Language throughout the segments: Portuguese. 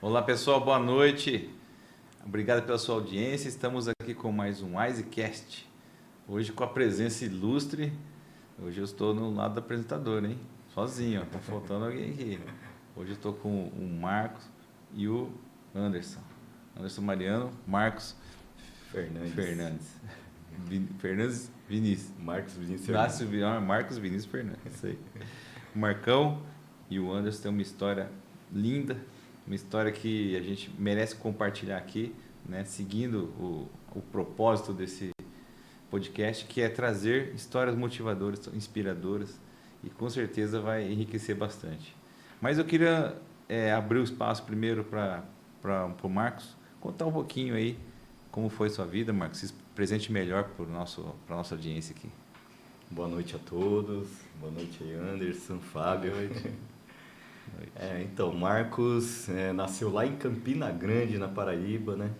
Olá pessoal, boa noite. Obrigado pela sua audiência. Estamos aqui com mais um Wisecast. Hoje com a presença ilustre. Hoje eu estou no lado do apresentador, hein? Sozinho, está faltando alguém aqui. Hoje eu estou com o Marcos e o Anderson. Anderson Mariano, Marcos Fernandes. Fernandes Vinícius. Marcos Vinícius Marcos Vinícius Fernandes. Isso aí. O Marcão e o Anderson têm uma história linda, uma história que a gente merece compartilhar aqui, né? Seguindo o propósito desse podcast, que é trazer histórias motivadoras, inspiradoras, e com certeza vai enriquecer bastante. Mas eu queria abrir o espaço primeiro para o Marcos contar um pouquinho aí como foi sua vida, Marcos, se presente melhor para a nossa audiência aqui. Boa noite a todos, boa noite aí Anderson, Fábio. Boa noite. Então, Marcos nasceu lá em Campina Grande, na Paraíba, né?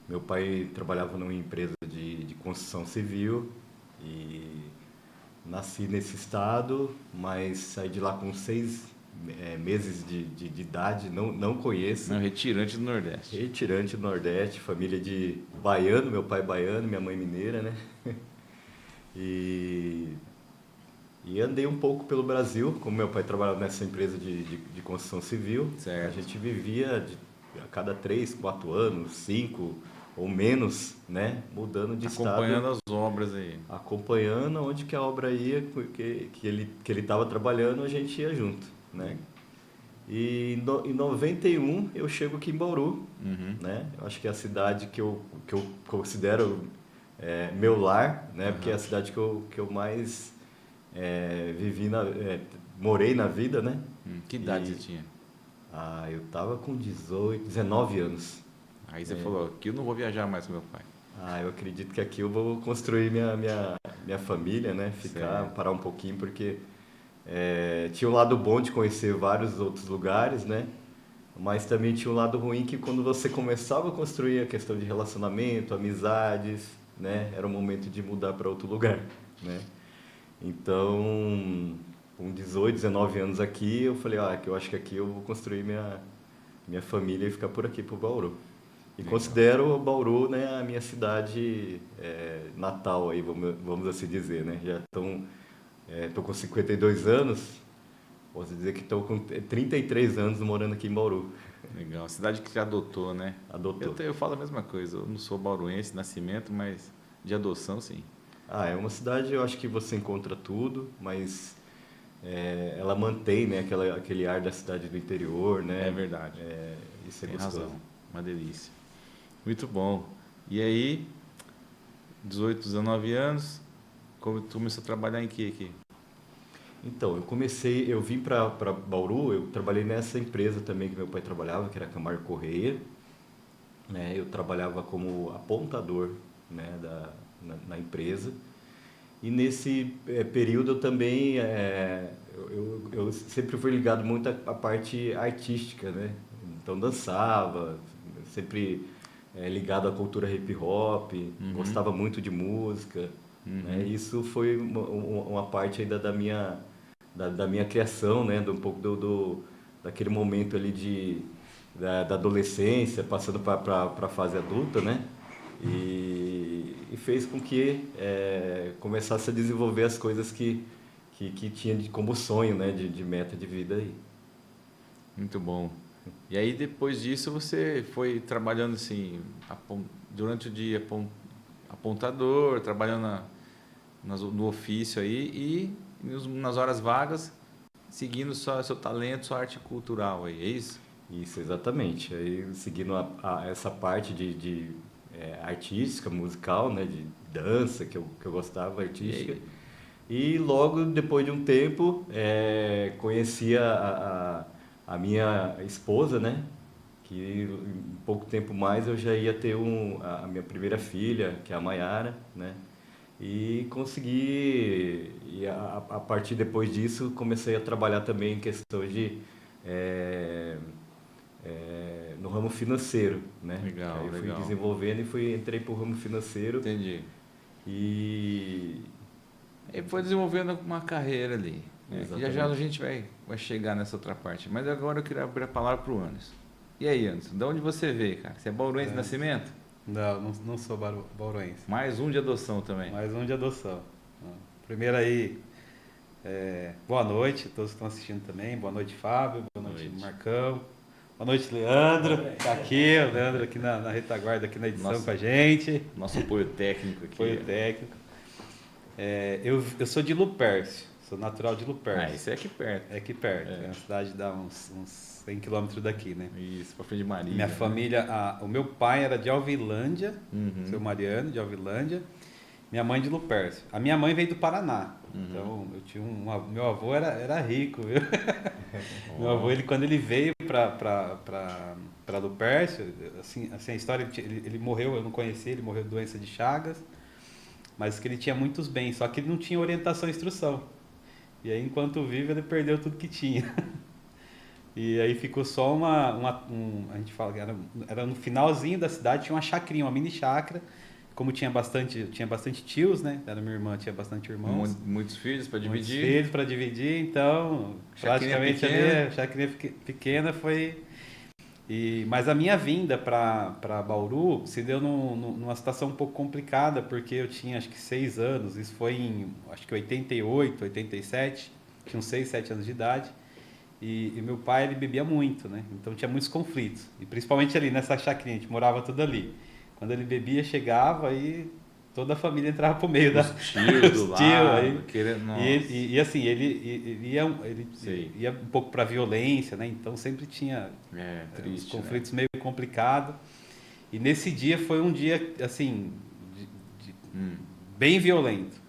Meu pai trabalhava numa empresa de construção civil e nasci nesse estado, mas saí de lá com 6 meses de idade, não conheço. Não, retirante do Nordeste. Retirante do Nordeste, família de baiano, meu pai baiano, minha mãe mineira, né? E andei um pouco pelo Brasil, como meu pai trabalhava nessa empresa de construção civil. Certo. A gente vivia a cada 3, 4 anos, 5 ou menos, né? Mudando de estado. Acompanhando as obras aí. Acompanhando onde que a obra ia, porque que ele estava trabalhando, a gente ia junto, né? E em 91 eu chego aqui em Bauru, né? Eu acho que é a cidade que eu considero meu lar, né? Porque é a cidade que eu mais morei na vida, né? Que idade você tinha? Eu tava com 19 anos. Aí você falou, aqui eu não vou viajar mais com meu pai. Eu acredito que aqui eu vou construir minha família, né? Parar um pouquinho, porque tinha um lado bom de conhecer vários outros lugares, né? Mas também tinha um lado ruim que quando você começava a construir a questão de relacionamento, amizades, né? Era o momento de mudar para outro lugar, né? Então, com 18, 19 anos aqui, eu falei, que eu acho que aqui eu vou construir minha família e ficar por aqui, por Bauru. E legal. Considero Bauru, né, a minha cidade natal, aí, vamos assim dizer, né? Já tô com 52 anos, posso dizer que estou com 33 anos morando aqui em Bauru. Legal, cidade que te adotou, né? Adotou. Eu falo a mesma coisa, eu não sou bauruense de nascimento, mas de adoção, sim. É uma cidade, eu acho que você encontra tudo, mas ela mantém, né, aquele ar da cidade do interior, né? É verdade. Isso é tem gostoso. Razão, uma delícia. Muito bom. E aí, 18, 19 anos, começou a trabalhar em que aqui? Então, eu vim para Bauru, eu trabalhei nessa empresa também que meu pai trabalhava, que era a Camargo Correia, né? Eu trabalhava como apontador, né, na empresa. E nesse período eu também, eu sempre fui ligado muito à parte artística, né? Então dançava, sempre ligado à cultura hip hop, gostava muito de música, né? Isso foi uma parte ainda da minha criação, né? Um pouco daquele momento ali da adolescência, passando para a fase adulta, né? E fez com que começasse a desenvolver as coisas que tinha como sonho, né? De meta de vida aí. Muito bom. E aí depois disso você foi trabalhando assim, durante o dia apontador, trabalhando no ofício aí e nas horas vagas seguindo só seu talento, sua arte cultural aí, é isso? Isso, exatamente. Aí seguindo essa parte de artística, musical, né? De dança, que eu gostava, artística. E logo depois de um tempo conheci a minha esposa, né? Que em pouco tempo mais eu já ia ter a minha primeira filha, que é a Maiara, né? E consegui, a partir depois disso, comecei a trabalhar também em questão de no ramo financeiro, né? Legal, aí eu fui legal. desenvolvendo e entrei para o ramo financeiro. Entendi. E foi desenvolvendo uma carreira ali. Já já a gente vai chegar nessa outra parte. Mas agora eu queria abrir a palavra para o Anderson. E aí, Anderson, de onde você veio, cara? Você é bauruense de nascimento? Não sou bauruense. Mais um de adoção também. Mais um de adoção. Primeiro aí, boa noite a todos que estão assistindo também. Boa noite, Fábio. Boa noite, Marcão. Boa noite, Leandro. Tá aqui, o Leandro aqui na retaguarda, aqui na edição com a gente. Nosso apoio técnico aqui. Apoio técnico. Eu sou de Lupercio, sou natural de Lupercio. Isso é aqui perto. É aqui perto. É uma cidade que dá uns 100 km daqui, né? Isso, pra frente de Maria. Minha família, o meu pai era de Alvilândia, seu Mariano, de Alvilândia. Minha mãe de Lupercio. A minha mãe veio do Paraná. Então, eu tinha meu avô era rico, viu? Meu avô, quando ele veio para Lupercio, assim, a história, ele morreu, eu não conheci, ele morreu de doença de Chagas, mas que ele tinha muitos bens, só que ele não tinha orientação e instrução. E aí, enquanto vive, ele perdeu tudo que tinha. E aí ficou só a gente fala que era no finalzinho da cidade, tinha uma chacrinha, uma mini chácara. Como tinha bastante tios, né? Era minha irmã, tinha bastante irmãos. Muitos filhos para dividir. Muitos filhos para dividir, então praticamente a chacrinha pequena foi... Mas a minha vinda para Bauru se deu numa situação um pouco complicada, porque eu tinha acho que 6 anos, isso foi em acho que 88, 87, tinha uns 6, 7 anos de idade. E meu pai, ele bebia muito, né? Então tinha muitos conflitos. E principalmente ali nessa chacrinha, a gente morava tudo ali. Quando ele bebia, chegava e toda a família entrava pro meio da... tios do lado. E assim, ele ia um pouco pra violência, né? Então sempre tinha triste, conflitos meio complicados. E nesse dia foi um dia, assim, bem violento.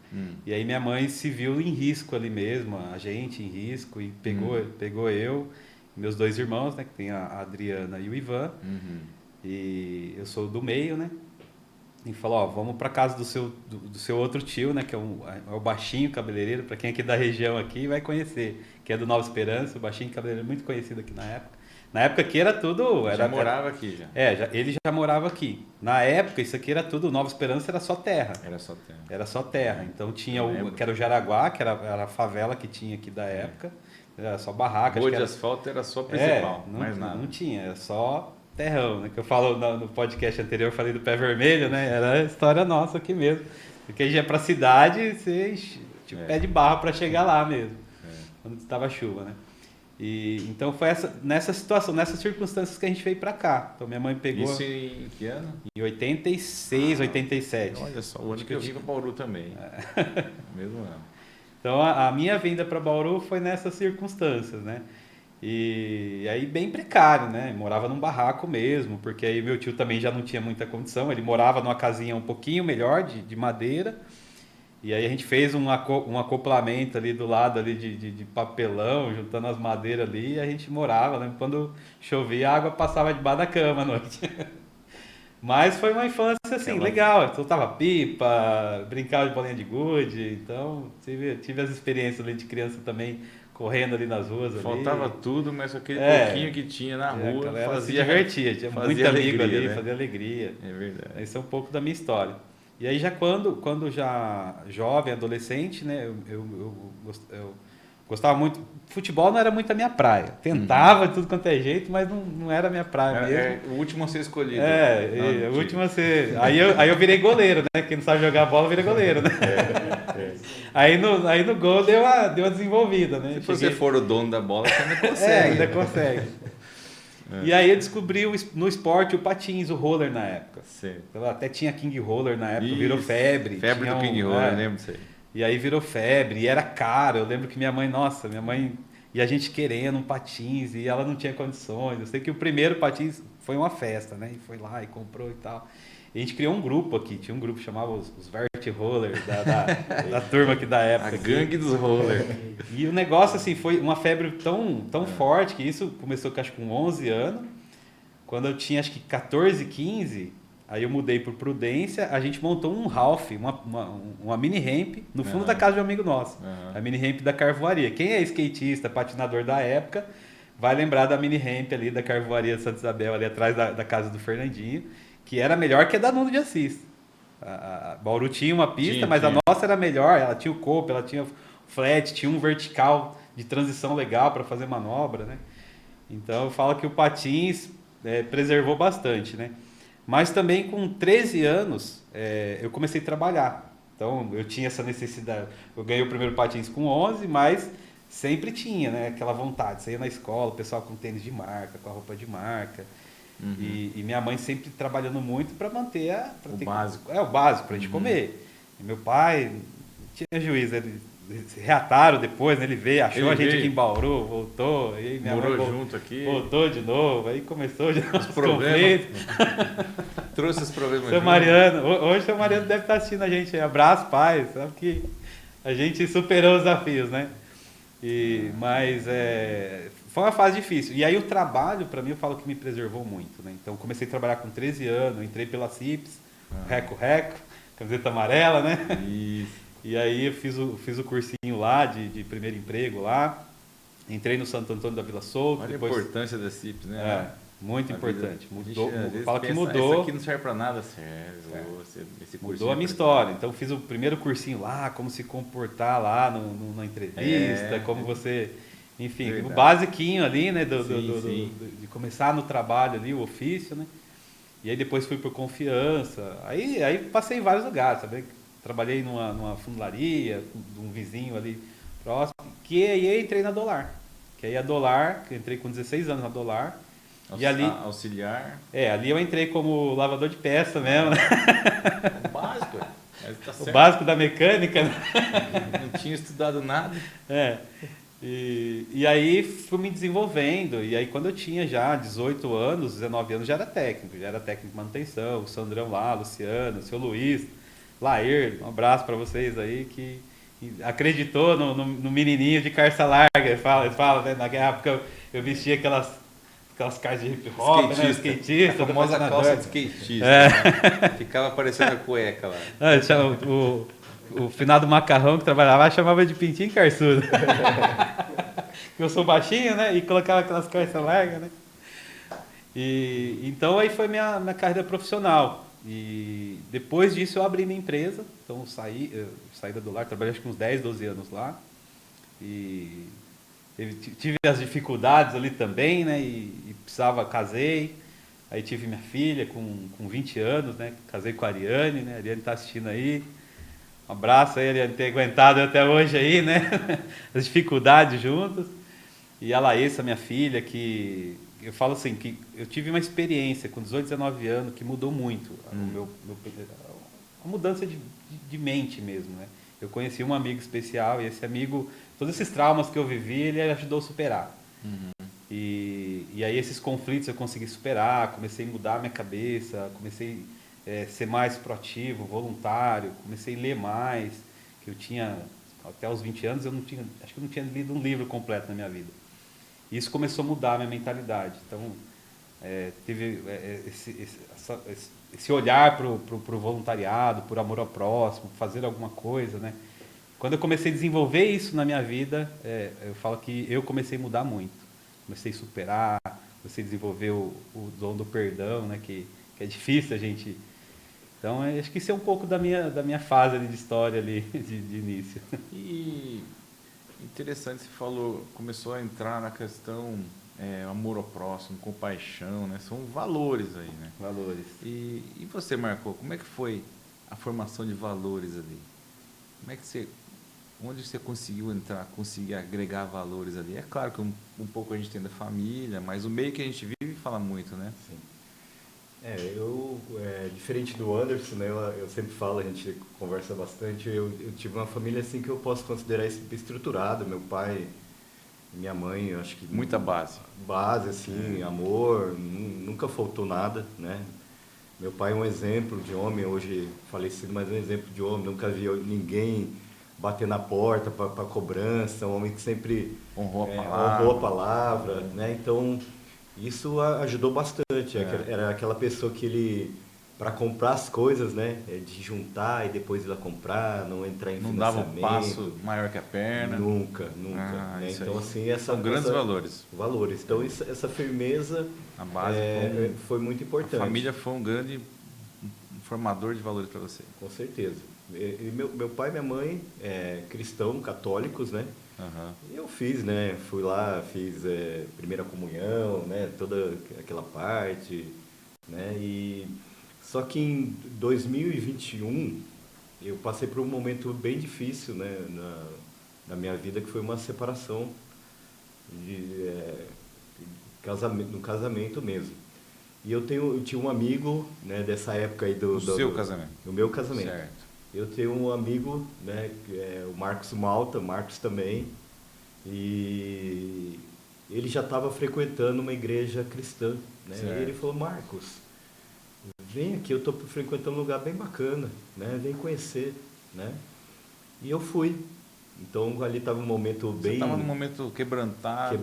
E aí minha mãe se viu em risco ali mesmo, a gente em risco, e pegou eu, meus 2 irmãos, né? Que tem a Adriana e o Ivan. E eu sou do meio, né? E falou, vamos para casa do seu outro tio, né? Que é o baixinho cabeleireiro, para quem é aqui da região aqui vai conhecer, que é do Nova Esperança, o baixinho cabeleireiro muito conhecido aqui na época. Na época que era tudo... Já morava aqui já. Ele já morava aqui. Na época, isso aqui era tudo, Nova Esperança era só terra. Era só terra. Então tinha que era o Jaraguá, que era a favela que tinha aqui da época. Era só barraca. Boa de asfalto era só principal, mais nada. Não tinha, era só... terrão, né? Que eu falo no podcast anterior, eu falei do pé vermelho, né? Era a história nossa aqui mesmo. Porque aí já é pra cidade, você tinha pé de barro para chegar lá mesmo. Quando estava chuva, né? E então foi nessa situação, nessas circunstâncias que a gente veio para cá. Então minha mãe pegou... Isso em que ano? Em 86, 87. Olha só, o ano que eu vim para Bauru também. Mesmo ano. Então a minha vinda para Bauru foi nessas circunstâncias, né? E aí bem precário, né? Morava num barraco mesmo, porque aí meu tio também já não tinha muita condição. Ele morava numa casinha um pouquinho melhor, de madeira. E aí a gente fez um acoplamento ali do lado ali de papelão, juntando as madeiras ali, e a gente morava, né? Quando chovia, a água passava debaixo da cama à noite. Mas foi uma infância, assim, legal. Eu soltava pipa, brincava de bolinha de gude. Então, tive as experiências ali de criança também, correndo ali nas ruas. Faltava tudo, mas aquele pouquinho que tinha na rua fazia, se divertia. Tinha muito amigo ali, né? fazia alegria. É verdade. Isso é um pouco da minha história. E aí já quando já jovem, adolescente, né, eu gostava muito. Futebol não era muito a minha praia. Tentava de tudo quanto é jeito, mas não era a minha praia mesmo. O último a ser escolhido. O último a ser... Aí eu virei goleiro, né? Quem não sabe jogar bola vira goleiro, né? Aí no gol deu uma desenvolvida, né? Se você for o dono da bola, você ainda consegue. Ainda consegue. E aí eu descobri no esporte o patins, o roller na época. Então, até tinha King Roller na época, virou febre. Febre do King Roller, lembro disso aí. E aí virou febre, e era caro. Eu lembro que minha mãe e a gente querendo um patins, e ela não tinha condições. Eu sei que o primeiro patins foi uma festa, né? E foi lá e comprou e tal. E a gente criou um grupo aqui, tinha um grupo que chamava os Vert Rollers, da turma aqui da época. A gangue dos rollers. E o negócio, assim, foi uma febre tão forte, que isso começou, acho, com 11 anos. Quando eu tinha, acho que 14, 15, aí eu mudei por Prudência, a gente montou um Ralph, uma mini ramp, no fundo da casa de um amigo nosso. A mini ramp da Carvoaria. Quem é skatista, patinador da época, vai lembrar da mini ramp ali da Carvoaria Santa Isabel, ali atrás da casa do Fernandinho, que era melhor que a da Nuno de Assis. A Bauru tinha uma pista, mas a nossa era melhor, ela tinha o copo, ela tinha flat, tinha um vertical de transição legal para fazer manobra, né? Então eu falo que o patins preservou bastante, né? Mas também com 13 anos eu comecei a trabalhar. Então eu tinha essa necessidade. Eu ganhei o primeiro patins com 11, mas sempre tinha, né? Aquela vontade. Você ia na escola, o pessoal com tênis de marca, com a roupa de marca. Uhum. E minha mãe sempre trabalhando muito para manter o básico. O básico para a gente comer. E meu pai tinha juízo, ele reataram depois, né? Ele veio, achou a gente aqui em Bauru, voltou, aí minha mãe junto aqui. Voltou de novo, aí começou de novo os problemas. Trouxe os problemas. Seu Mariano, hoje o seu Mariano deve estar assistindo a gente aí. Abraço, pai, sabe que a gente superou os desafios, né? Mas foi uma fase difícil. E aí o trabalho, para mim, eu falo que me preservou muito, né? Então comecei a trabalhar com 13 anos, entrei pela CIPS, reco, camiseta amarela, né? Isso. E aí eu fiz o cursinho lá de primeiro emprego lá. Entrei no Santo Antônio da Vila Souto. Olha a importância da CIPS, né? Muito importante. Mudou, fala que mudou. Isso aqui não serve para nada, esse mudou a minha história. Então fiz o primeiro cursinho lá, como se comportar lá na entrevista, como você... Enfim, o basiquinho ali, né? De começar no trabalho ali, o ofício, né? E aí depois fui por confiança. Aí passei em vários lugares, sabe? Trabalhei numa fundilaria, de um vizinho ali próximo, que aí entrei na Dolar. Que aí a Dolar, que eu entrei com 16 anos na Dolar. E ali, auxiliar. Ali eu entrei como lavador de peça mesmo, né? O básico, o básico da mecânica, né? Não tinha estudado nada. E aí fui me desenvolvendo, e aí quando eu tinha já 18 anos, 19 anos, já era técnico de manutenção, o Sandrão lá, Luciano, o seu Luiz, Laer, um abraço para vocês aí, que acreditou no menininho de calça larga, ele fala, né, na época eu vestia aquelas calças de hip hop, skatista, a famosa calça de skatista, né? Ficava parecendo a cueca lá. O finado macarrão que trabalhava chamava de pintinho carçudo. Eu sou baixinho, né? E colocava aquelas calças largas, né? Então aí foi minha carreira profissional. E depois disso eu abri minha empresa. Então eu saí da Dolar, trabalhei acho que uns 10, 12 anos lá. E tive as dificuldades ali também, né? E casei. Aí tive minha filha com 20 anos, né? Casei com a Ariane, né? A Ariane está assistindo aí. Um abraço aí, Ariane, ter aguentado até hoje aí, né? As dificuldades juntas. E a Laísa, minha filha, que eu falo assim, que eu tive uma experiência com 18, 19 anos que mudou muito a mudança de mente mesmo, né? Eu conheci um amigo especial e esse amigo, todos esses traumas que eu vivi, ele ajudou a superar. E aí esses conflitos eu consegui superar, comecei a mudar a minha cabeça, comecei ser mais proativo, voluntário, comecei a ler mais, que eu tinha, até os 20 anos, acho que eu não tinha lido um livro completo na minha vida. E isso começou a mudar a minha mentalidade. Então, teve esse olhar para o voluntariado, por amor ao próximo, fazer alguma coisa, né? Quando eu comecei a desenvolver isso na minha vida, eu falo que eu comecei a mudar muito. Comecei a superar, comecei a desenvolver o dom do perdão, né? Que é difícil a gente... Então, acho que isso é um pouco da minha fase ali de história ali, de início. E interessante, você falou, começou a entrar na questão amor ao próximo, compaixão, né? São valores aí, né? Valores. E você, Marco, como é que foi a formação de valores ali? Como é que onde você conseguiu entrar, conseguir agregar valores ali? É claro que um pouco a gente tem da família, mas o meio que a gente vive fala muito, né? Sim. Diferente do Anderson, né, eu sempre falo, a gente conversa bastante, eu tive uma família assim que eu posso considerar estruturada, meu pai e minha mãe, eu acho que... Muita base. Base, assim, amor, nunca faltou nada, né? Meu pai é um exemplo de homem, hoje falecido, mas um exemplo de homem, nunca vi ninguém bater na porta para cobrança, um homem que sempre honrou a palavra, né? Então... Isso ajudou bastante. Era aquela pessoa que ele, para comprar as coisas, né, de juntar e depois ir lá comprar, não entrar em financiamento. Não dava um passo maior que a perna. Nunca. Né? Então, assim, são grandes valores. Valores. Então, essa firmeza a base foi muito importante. A família foi um grande formador de valores para você. Com certeza. E meu pai e minha mãe cristão, católicos, né? Uhum. Eu fiz, né? Fui lá, fiz primeira comunhão, né? Toda aquela parte, né? Só que em 2021 eu passei por um momento bem difícil, né? Na minha vida, que foi uma separação no casamento mesmo. E eu tinha um amigo, né? Dessa época aí do seu casamento. Do meu casamento. Certo. Eu tenho um amigo, né, que é o Marcos Malta, Marcos também, e ele já estava frequentando uma igreja cristã, né? E ele falou: Marcos, vem aqui, eu estou frequentando um lugar bem bacana, né? Vem conhecer, né? E eu fui. Então ali estava um momento bem... Você estava num momento quebrantado,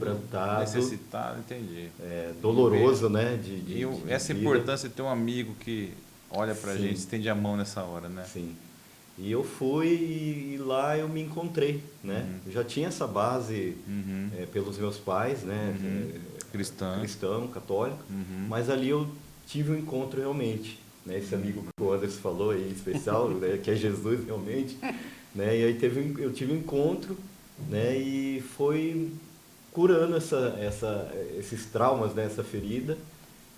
necessitado, entendi. Doloroso, né? Essa importância de ter um amigo que olha pra gente, estende a mão nessa hora, né? Sim. E eu fui e lá eu me encontrei, né? Eu já tinha essa base pelos meus pais, né? Cristão, católico. Mas ali eu tive um encontro realmente, né? Esse amigo que o Anderson falou aí, especial, né? Que é Jesus realmente, né? E aí eu tive um encontro, né? E foi curando esses traumas, né? Essa ferida.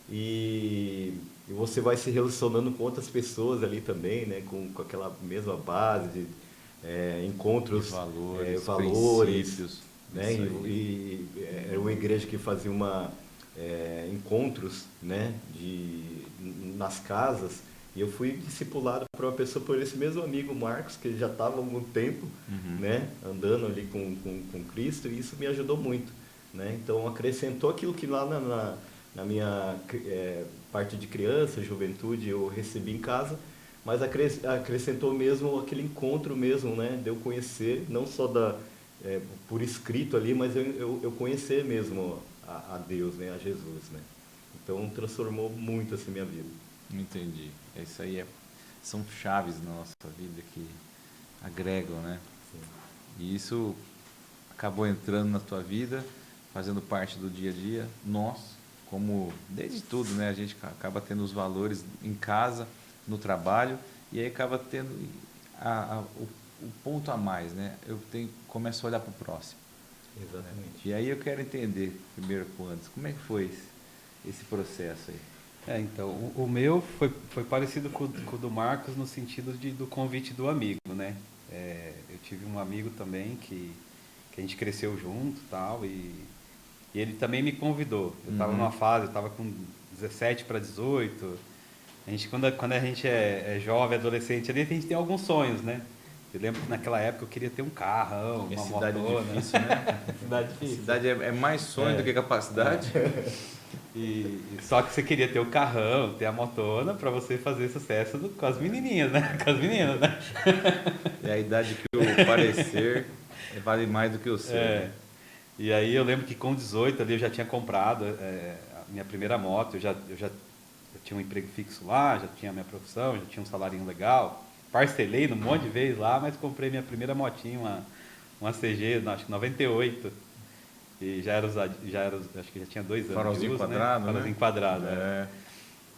E você vai se relacionando com outras pessoas ali também, né? Com aquela mesma base de encontros, valores, princípios, né? E era uma igreja que fazia encontros, né? Nas casas, e eu fui discipulado por uma pessoa, por esse mesmo amigo Marcos, que já estava há algum tempo, né? Andando ali com Cristo, e isso me ajudou muito, né? Então acrescentou aquilo que lá na minha parte de criança, juventude, eu recebi em casa, mas acrescentou mesmo aquele encontro mesmo, né? De eu conhecer, não só por escrito ali, mas eu conhecer mesmo a Deus, né? A Jesus, né? Então transformou muito assim minha vida. Entendi. Isso aí são chaves na nossa vida que agregam, né? Sim. E isso acabou entrando na tua vida, fazendo parte do dia a dia. Nós, como desde tudo, né? A gente acaba tendo os valores em casa, no trabalho, e aí acaba tendo o ponto a mais, né? Começo a olhar para o próximo. Exatamente. E aí eu quero entender, primeiro com o Anderson, como é que foi esse processo aí? Então, o meu foi parecido com o do Marcos no sentido do convite do amigo, né? Eu tive um amigo também que a gente cresceu junto e ele também me convidou. Eu estava numa fase, eu estava com 17 para 18. Quando a gente é jovem, adolescente, a gente tem alguns sonhos, né? Eu lembro que naquela época eu queria ter um carrão, uma cidade motona. É difícil, né? Cidade difícil. Cidade é mais sonho do que capacidade. Só que você queria ter o carrão, ter a motona para você fazer sucesso com as menininhas, né? Com as meninas, né? É a idade que o parecer vale mais do que o ser. Né? E aí eu lembro que com 18 ali eu já tinha comprado a minha primeira moto, eu já tinha um emprego fixo lá, já tinha a minha profissão, já tinha um salarinho legal. Parcelei um monte de vezes lá, mas comprei minha primeira motinha, uma CG, acho que 98. E já era acho que já tinha 2 anos. Farolzinho de uso, quadrado, né? Farolzinho quadrado,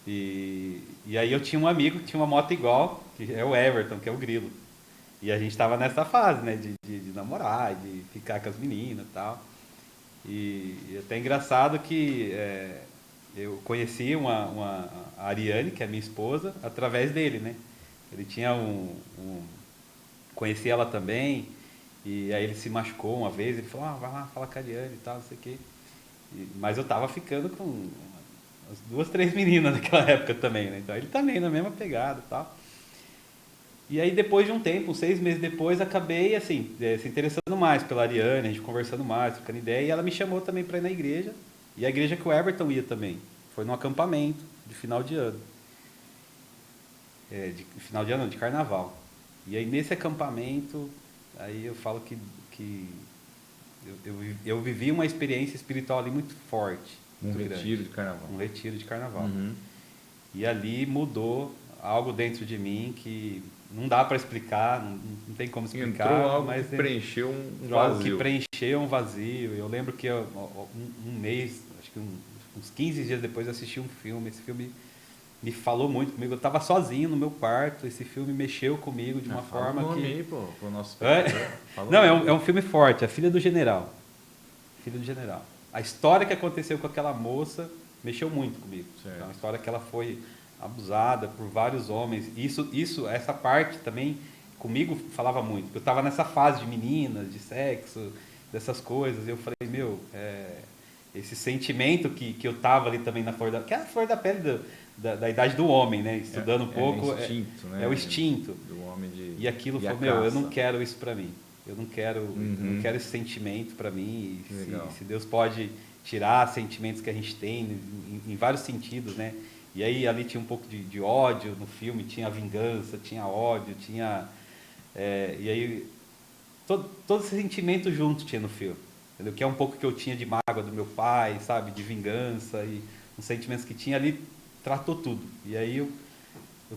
E aí eu tinha um amigo que tinha uma moto igual, que é o Everton, que é o Grilo. E a gente estava nessa fase, né, de namorar, de ficar com as meninas e tal. E até engraçado que eu conheci a Ariane, que é minha esposa, através dele, né? Ele tinha conheci ela também, e aí ele se machucou uma vez, ele falou, vai lá, fala com a Ariane e tal, não sei o quê. Mas eu tava ficando com umas 2, 3 meninas naquela época também, né? Então ele também na mesma pegada e tal. E aí depois de um tempo, uns 6 meses depois, acabei assim, se interessando mais pela Ariane, a gente conversando mais, trocando ideia, e ela me chamou também para ir na igreja, e a igreja que o Everton ia também. Foi num acampamento de final de ano. Final de ano, não, de carnaval. E aí nesse acampamento, aí eu falo que eu vivi uma experiência espiritual ali muito forte. Um retiro de carnaval. Um retiro de carnaval. E ali mudou algo dentro de mim que não dá para explicar, não tem como explicar. Entrou algo que preencheu um vazio. Algo que preencheu um vazio. Eu lembro que um mês, acho que uns 15 dias depois, eu assisti um filme. Esse filme me falou muito comigo. Eu estava sozinho no meu quarto, esse filme mexeu comigo de uma forma fala o nome que... aí, pô, pro nosso Não, é um filme forte, A Filha do General. Filha do General. A história que aconteceu com aquela moça mexeu muito comigo. É uma história que ela foi abusada por vários homens. Essa parte também comigo falava muito. Eu estava nessa fase de meninas, de sexo, dessas coisas. E eu falei, esse sentimento que eu tava ali também na flor da... Que é a flor da pele da idade do homem, né? Estudando um pouco. É o instinto, né? É o instinto. Do homem de... E aquilo foi, eu não quero isso para mim. Eu não quero esse sentimento para mim. Se Deus pode tirar sentimentos que a gente tem em vários sentidos, né? E aí ali tinha um pouco de ódio no filme, tinha vingança, tinha ódio, tinha... e aí todo esse sentimento junto tinha no filme. Entendeu? Que é um pouco que eu tinha de mágoa do meu pai, sabe? De vingança e os sentimentos que tinha ali, tratou tudo. E aí eu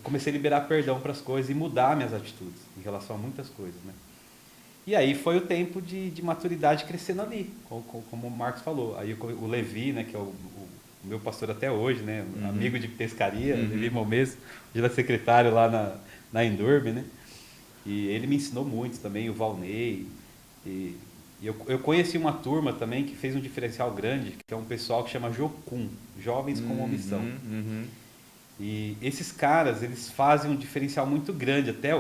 comecei a liberar perdão para as coisas e mudar minhas atitudes em relação a muitas coisas, né? E aí foi o tempo de maturidade crescendo ali, como o Marcos falou. Aí o Levi, né, que é o meu pastor até hoje, né, amigo de pescaria, Levi Momes, hoje ele é secretário lá na Endurbe, né? E ele me ensinou muito também, o Valnei. E eu conheci uma turma também que fez um diferencial grande, que é um pessoal que chama Jocum, Jovens com uma Missão. E esses caras, eles fazem um diferencial muito grande. Até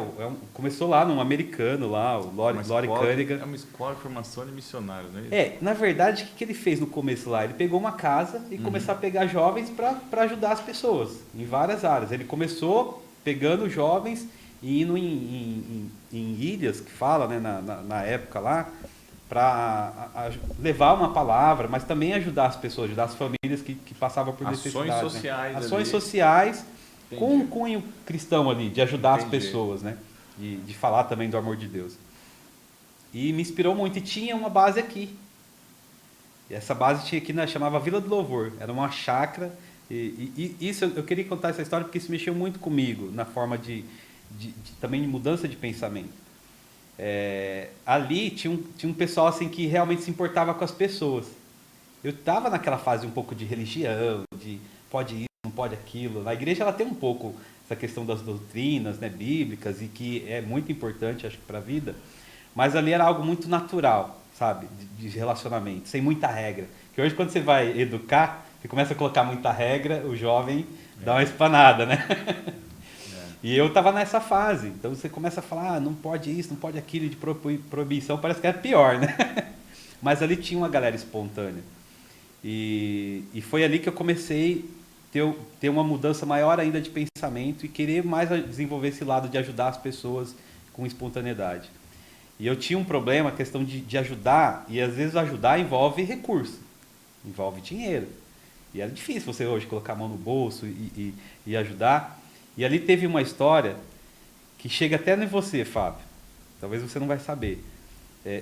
começou lá num americano, lá, o Lori Cunningham. É uma escola de formação de missionários, não é isso? Na verdade, o que ele fez no começo lá? Ele pegou uma casa e começou a pegar jovens para ajudar as pessoas, em várias áreas. Ele começou pegando jovens e indo em ilhas, que fala, né, na época lá, para levar uma palavra, mas também ajudar as pessoas, ajudar as famílias que passavam por necessidade. Ações sociais. Né? Ações sociais com um cunho cristão ali, de ajudar as pessoas, né? De falar também do amor de Deus. E me inspirou muito. E tinha uma base aqui. E essa base tinha aqui, chamava Vila do Louvor. Era uma chácara. E isso, eu queria contar essa história porque isso mexeu muito comigo, na forma também de mudança de pensamento. Ali tinha um pessoal assim que realmente se importava com as pessoas. Eu estava naquela fase um pouco de religião, de pode isso, não pode aquilo. Na igreja ela tem um pouco essa questão das doutrinas, né, bíblicas, e que é muito importante, acho que, para a vida. Mas ali era algo muito natural, sabe, de relacionamento, sem muita regra. Que hoje, quando você vai educar, você começa a colocar muita regra, o jovem dá uma espanada, né? E eu estava nessa fase, então você começa a falar, não pode isso, não pode aquilo, de proibição, parece que é pior, né? Mas ali tinha uma galera espontânea. E foi ali que eu comecei a ter uma mudança maior ainda de pensamento e querer mais desenvolver esse lado de ajudar as pessoas com espontaneidade. E eu tinha um problema, a questão de ajudar, e às vezes ajudar envolve recurso, envolve dinheiro. E era difícil você hoje colocar a mão no bolso e ajudar. E ali teve uma história que chega até em você, Fábio. Talvez você não vai saber.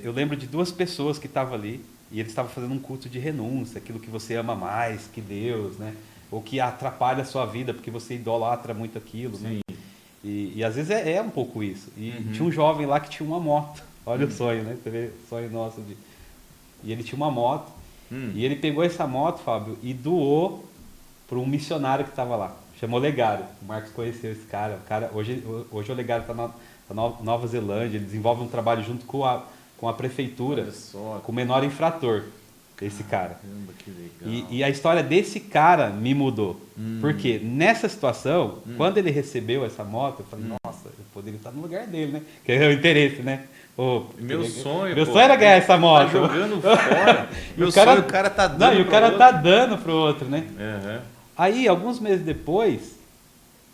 Eu lembro de duas pessoas que estavam ali e eles estavam fazendo um culto de renúncia, aquilo que você ama mais que Deus, né? Ou que atrapalha a sua vida porque você idolatra muito aquilo, né? E às vezes é um pouco isso. E tinha um jovem lá que tinha uma moto. Olha o sonho, né? Você vê o sonho nosso. E ele tinha uma moto. E ele pegou essa moto, Fábio, e doou para um missionário que estava lá. Chamou Legário. O Marcos conheceu esse cara. Hoje o Legário está na Nova Zelândia. Ele desenvolve um trabalho junto com a prefeitura, com o menor infrator. Esse cara. Caramba, que legal. E a história desse cara me mudou. Porque nessa situação, quando ele recebeu essa moto, eu falei, nossa, eu poderia estar no lugar dele, né? Que é o interesse, né? Meu sonho era ganhar essa moto. Tá jogando fora. O cara tá dando. Não, e o cara tá dando pro outro, né? Uhum. Aí, alguns meses depois,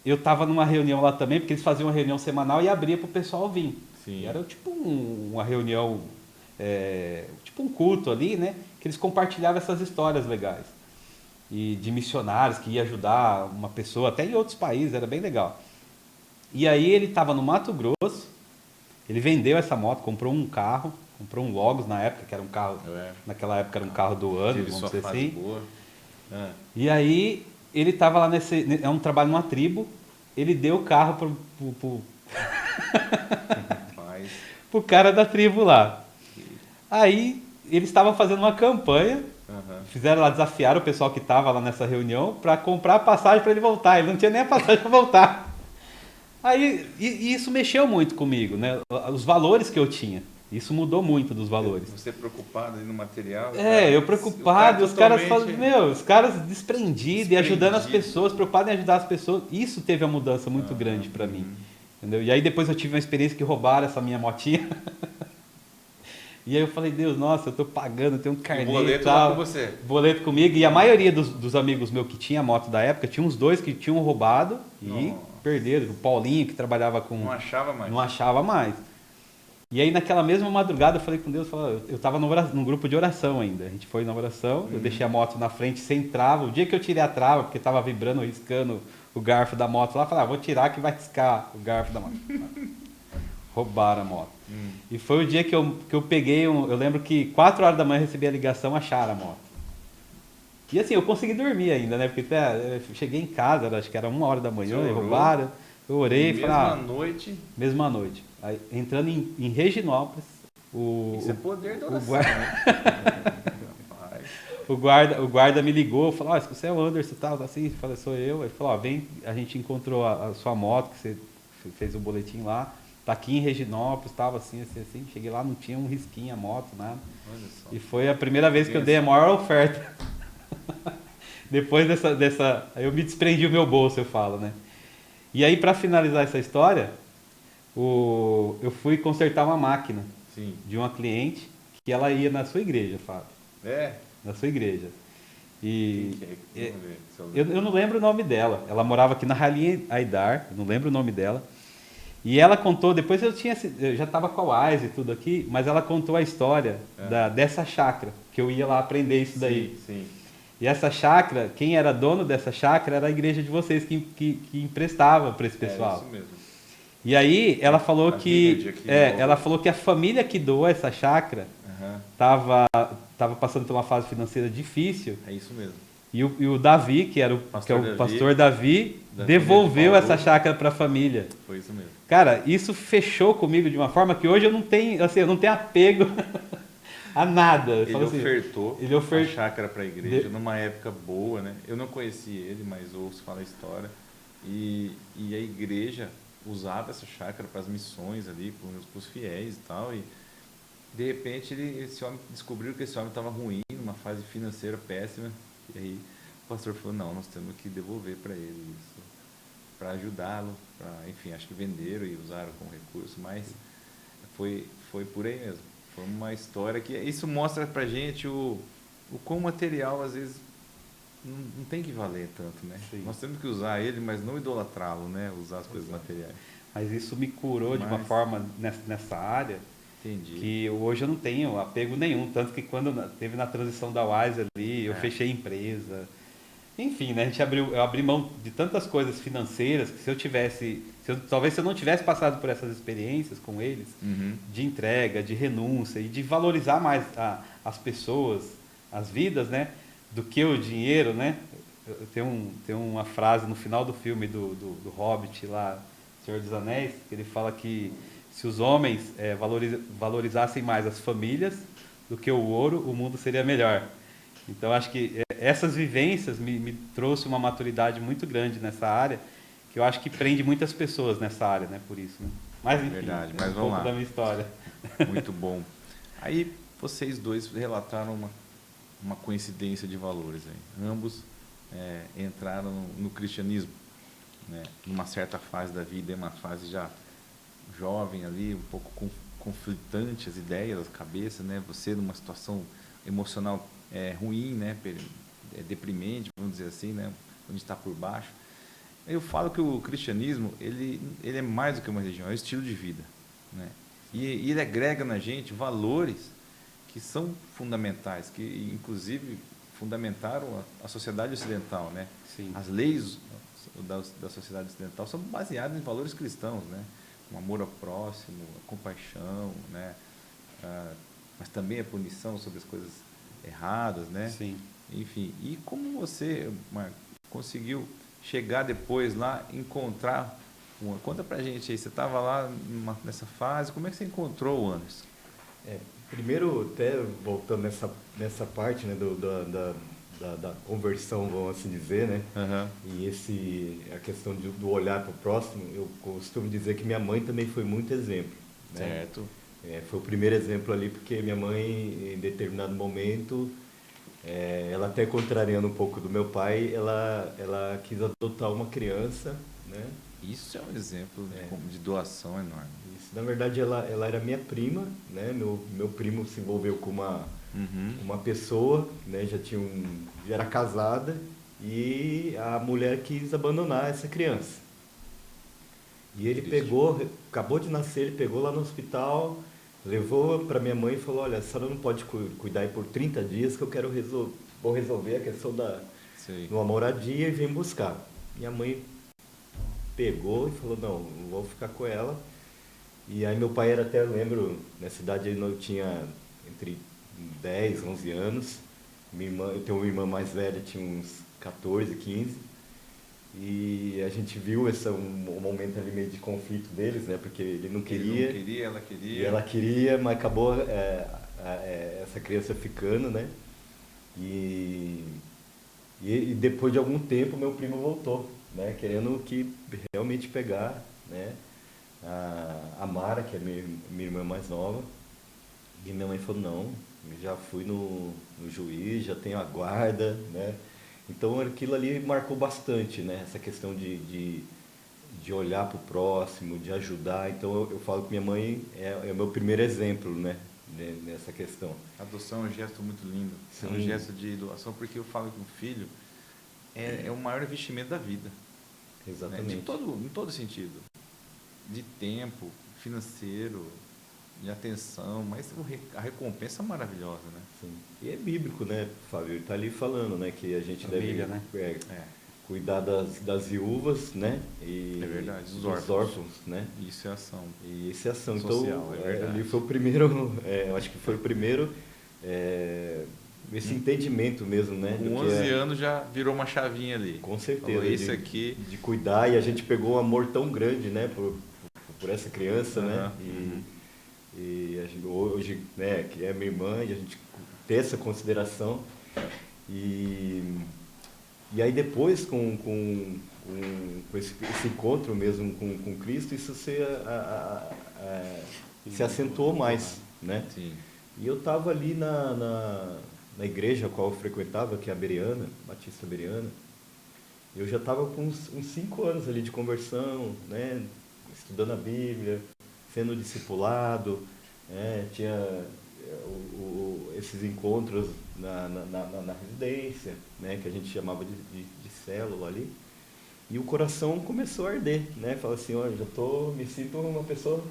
eu tava numa reunião lá também, porque eles faziam uma reunião semanal e abria pro pessoal vir. Sim. E era tipo uma reunião, tipo um culto ali, né? Que eles compartilhavam essas histórias legais. E de missionários que ia ajudar uma pessoa, até em outros países, era bem legal. E aí ele estava no Mato Grosso, ele vendeu essa moto, comprou um carro, comprou um Logos na época, que era um carro, naquela época era um carro do ano, vamos dizer assim. Boa. E aí ele estava lá é um trabalho numa tribo, ele deu o carro pro cara da tribo lá. Aí eles estavam fazendo uma campanha, fizeram lá, desafiaram o pessoal que estava lá nessa reunião para comprar a passagem para ele voltar. Ele não tinha nem a passagem para voltar. Aí, e isso mexeu muito comigo, né? Os valores que eu tinha. Isso mudou muito dos valores. Você preocupado aí no material? Eu preocupado, os caras falam, os caras desprendidos e ajudando as pessoas, preocupados em ajudar as pessoas. Isso teve uma mudança muito grande para mim. Entendeu? E aí depois eu tive uma experiência que roubaram essa minha motinha. E aí eu falei, Deus, nossa, eu tô pagando, tem um carnê e boleto tal. lá com você. Boleto comigo. E a maioria dos amigos meus que tinha moto da época, tinha uns 2 que tinham roubado e perderam. O Paulinho, que trabalhava com... Não achava mais. Não achava mais. E aí naquela mesma madrugada eu falei com Deus, eu tava num grupo de oração ainda. A gente foi na oração, eu deixei a moto na frente sem trava. O dia que eu tirei a trava, porque tava vibrando, riscando o garfo da moto lá, eu falei, vou tirar que vai riscar o garfo da moto. Roubaram a moto. E foi o dia que eu peguei, eu lembro que 4 horas da manhã eu recebi a ligação, acharam a moto. E assim, eu consegui dormir ainda, né? Porque eu cheguei em casa, acho que era 1 hora da manhã, e roubaram. Eu orei e falei, noite? Mesma noite. Aí, entrando em Reginópolis, Isso é poder da oração, o guarda me ligou, falou, você é o Anderson, tal, assim, eu falei, sou eu. Ele falou, vem, a gente encontrou a sua moto, que você fez o boletim lá, tá aqui em Reginópolis, tava assim. Cheguei lá, não tinha um risquinho a moto, nada. Olha só. E foi a primeira vez que eu dei a maior oferta. Depois dessa, aí eu me desprendi o meu bolso, eu falo, né? E aí, para finalizar essa história, eu fui consertar uma máquina de uma cliente que ela ia na sua igreja, Fábio. Na sua igreja. E eu não lembro o nome dela. Ela morava aqui na Ralinha Aidar, eu não lembro o nome dela. E ela contou, depois eu já estava com a Wise e tudo aqui, mas ela contou a história dessa chácara, que eu ia lá aprender isso daí. Sim. E essa chácara, quem era dono dessa chácara era a igreja de vocês que emprestava para esse pessoal. É isso mesmo. E aí ela falou ela falou que a família que doou essa chácara tava passando por uma fase financeira difícil. É isso mesmo. E o Davi, que é o pastor Davi, devolveu essa chácara para a família. Foi isso mesmo. Cara, isso fechou comigo de uma forma que hoje eu não tenho apego a nada. Ele ofertou a chácara para a igreja numa época boa, né? Eu não conhecia ele, mas ouço falar a história. E a igreja usava essa chácara para as missões ali, para os fiéis e tal. E de repente esse homem descobriu que esse homem estava ruim, numa fase financeira péssima. E aí o pastor falou, não, nós temos que devolver para ele isso, para ajudá-lo, enfim, acho que venderam e usaram como recurso, mas foi por aí mesmo. Foi uma história que isso mostra pra gente o quão material às vezes não tem que valer tanto, né? Sim. Nós temos que usar ele, mas não idolatrá-lo, né? Usar as coisas materiais. Mas isso me curou de uma forma nessa área. Entendi. Que hoje eu não tenho apego nenhum, tanto que quando teve na transição da Wise ali, eu fechei a empresa. Enfim, né? Eu abri mão de tantas coisas financeiras que talvez se eu não tivesse passado por essas experiências com eles, de entrega, de renúncia e de valorizar mais as pessoas, as vidas, né? Do que o dinheiro, né? Tem uma frase no final do filme do Hobbit lá, Senhor dos Anéis, que ele fala que se os homens valorizassem mais as famílias do que o ouro, o mundo seria melhor. Então, acho que essas vivências me trouxe uma maturidade muito grande nessa área, que eu acho que prende muitas pessoas nessa área, né? Por isso, né? Mas, enfim, verdade, mas vamos lá. Da minha história. Muito bom. Aí, vocês dois relataram uma coincidência de valores aí. Ambos entraram no cristianismo, né? Numa certa fase da vida, uma fase já jovem ali, um pouco conflitante as ideias, as cabeças, né? Você numa situação emocional ruim, né? Deprimente, vamos dizer assim, né? Onde está por baixo. Eu falo que o cristianismo ele é mais do que uma religião, é um estilo de vida, né? E ele agrega na gente valores que são fundamentais, que inclusive fundamentaram a sociedade ocidental, né? Sim. As leis da sociedade ocidental são baseadas em valores cristãos, né? O amor ao próximo, a compaixão, né? Mas também a punição sobre as coisas erradas, né? Sim. Enfim, e como você, Marco, conseguiu chegar depois lá, encontrar conta pra gente aí, você estava lá nessa fase, como é que você encontrou o Anderson? Primeiro, até voltando nessa parte, né, da conversão, vamos assim dizer, né? Aham. E a questão do olhar para o próximo, eu costumo dizer que minha mãe também foi muito exemplo, né? Certo. Foi o primeiro exemplo ali, porque minha mãe, em determinado momento, ela até contrariando um pouco do meu pai, ela quis adotar uma criança, né? Isso é um exemplo É. de doação enorme. Isso, na verdade, ela era minha prima, né? Meu primo se envolveu com uma pessoa, né? Já era casada e a mulher quis abandonar essa criança. E ele Triste. pegou, acabou de nascer, ele pegou lá no hospital, levou para minha mãe e falou, olha, a senhora não pode cuidar aí por 30 dias que eu quero vou resolver a questão de Sei. uma moradia e vem buscar. Minha mãe pegou e falou, não vou ficar com ela. E aí meu pai era até, eu lembro, nessa idade eu tinha entre 10, 11 anos. Eu tenho uma irmã mais velha, tinha uns 14, 15. E a gente viu um momento ali meio de conflito deles, né? Porque ele não queria. Ele não queria, ela queria. E ela queria, mas acabou essa criança ficando, né? E depois de algum tempo meu primo voltou, né? Querendo realmente pegar, né? A Mara, que é minha irmã mais nova. E minha mãe falou, não, já fui no juiz, já tenho a guarda, né? Então aquilo ali marcou bastante, né? Essa questão de olhar para o próximo, de ajudar. Então eu falo que minha mãe é o meu primeiro exemplo, né? Nessa questão. A adoção é um gesto muito lindo. É um Sim. gesto de doação, porque eu falo que o filho é o maior investimento da vida. Né? Exatamente. Em todo sentido. De tempo, financeiro, de atenção, mas a recompensa é maravilhosa, né? Sim. E é bíblico, né, Fábio? Ele está ali falando, né, que a gente Família, deve né? cuidar das viúvas, né? E É verdade, dos dos órfãos. né? Isso é ação. E essa ação. Social, Então, é verdade. ali foi o primeiro, eu acho que foi o primeiro, esse entendimento mesmo, né? Com do que 11 anos já virou uma chavinha ali. Com certeza. Falou, esse aqui... De cuidar, e a gente pegou um amor tão grande, né, por essa criança, né? E a gente, hoje, né, que é minha irmã, e a gente ter essa consideração. E aí depois, com esse encontro mesmo com Cristo, isso se acentuou mais, né? Sim. E eu estava ali na igreja a qual eu frequentava, que é a Bereana, Batista Bereana. Eu já estava com uns 5 anos ali de conversão, né? Estudando a Bíblia, sendo discipulado, né? Tinha esses encontros na residência, né? Que a gente chamava de célula ali. E o coração começou a arder, né? Fala assim, olha, me sinto uma pessoa,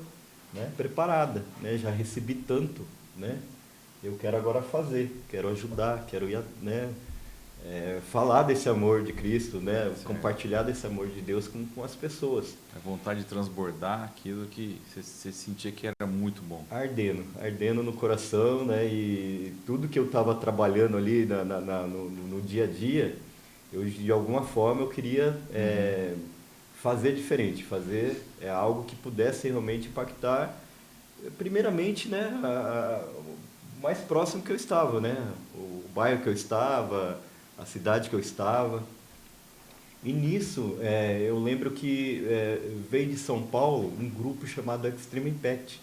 né, preparada, né? Já recebi tanto, né? Eu quero agora fazer, quero ajudar, quero ir, né? Falar desse amor de Cristo, né? Certo. Compartilhar desse amor de Deus com as pessoas. A vontade de transbordar aquilo que você sentia que era muito bom. Ardendo no coração, né? E tudo que eu estava trabalhando ali no dia a dia, eu de alguma forma eu queria fazer diferente, fazer algo que pudesse realmente impactar, primeiramente, né? O mais próximo que eu estava, né? O bairro que eu estava, a cidade que eu estava. E nisso, eu lembro que veio de São Paulo um grupo chamado Extreme Impact,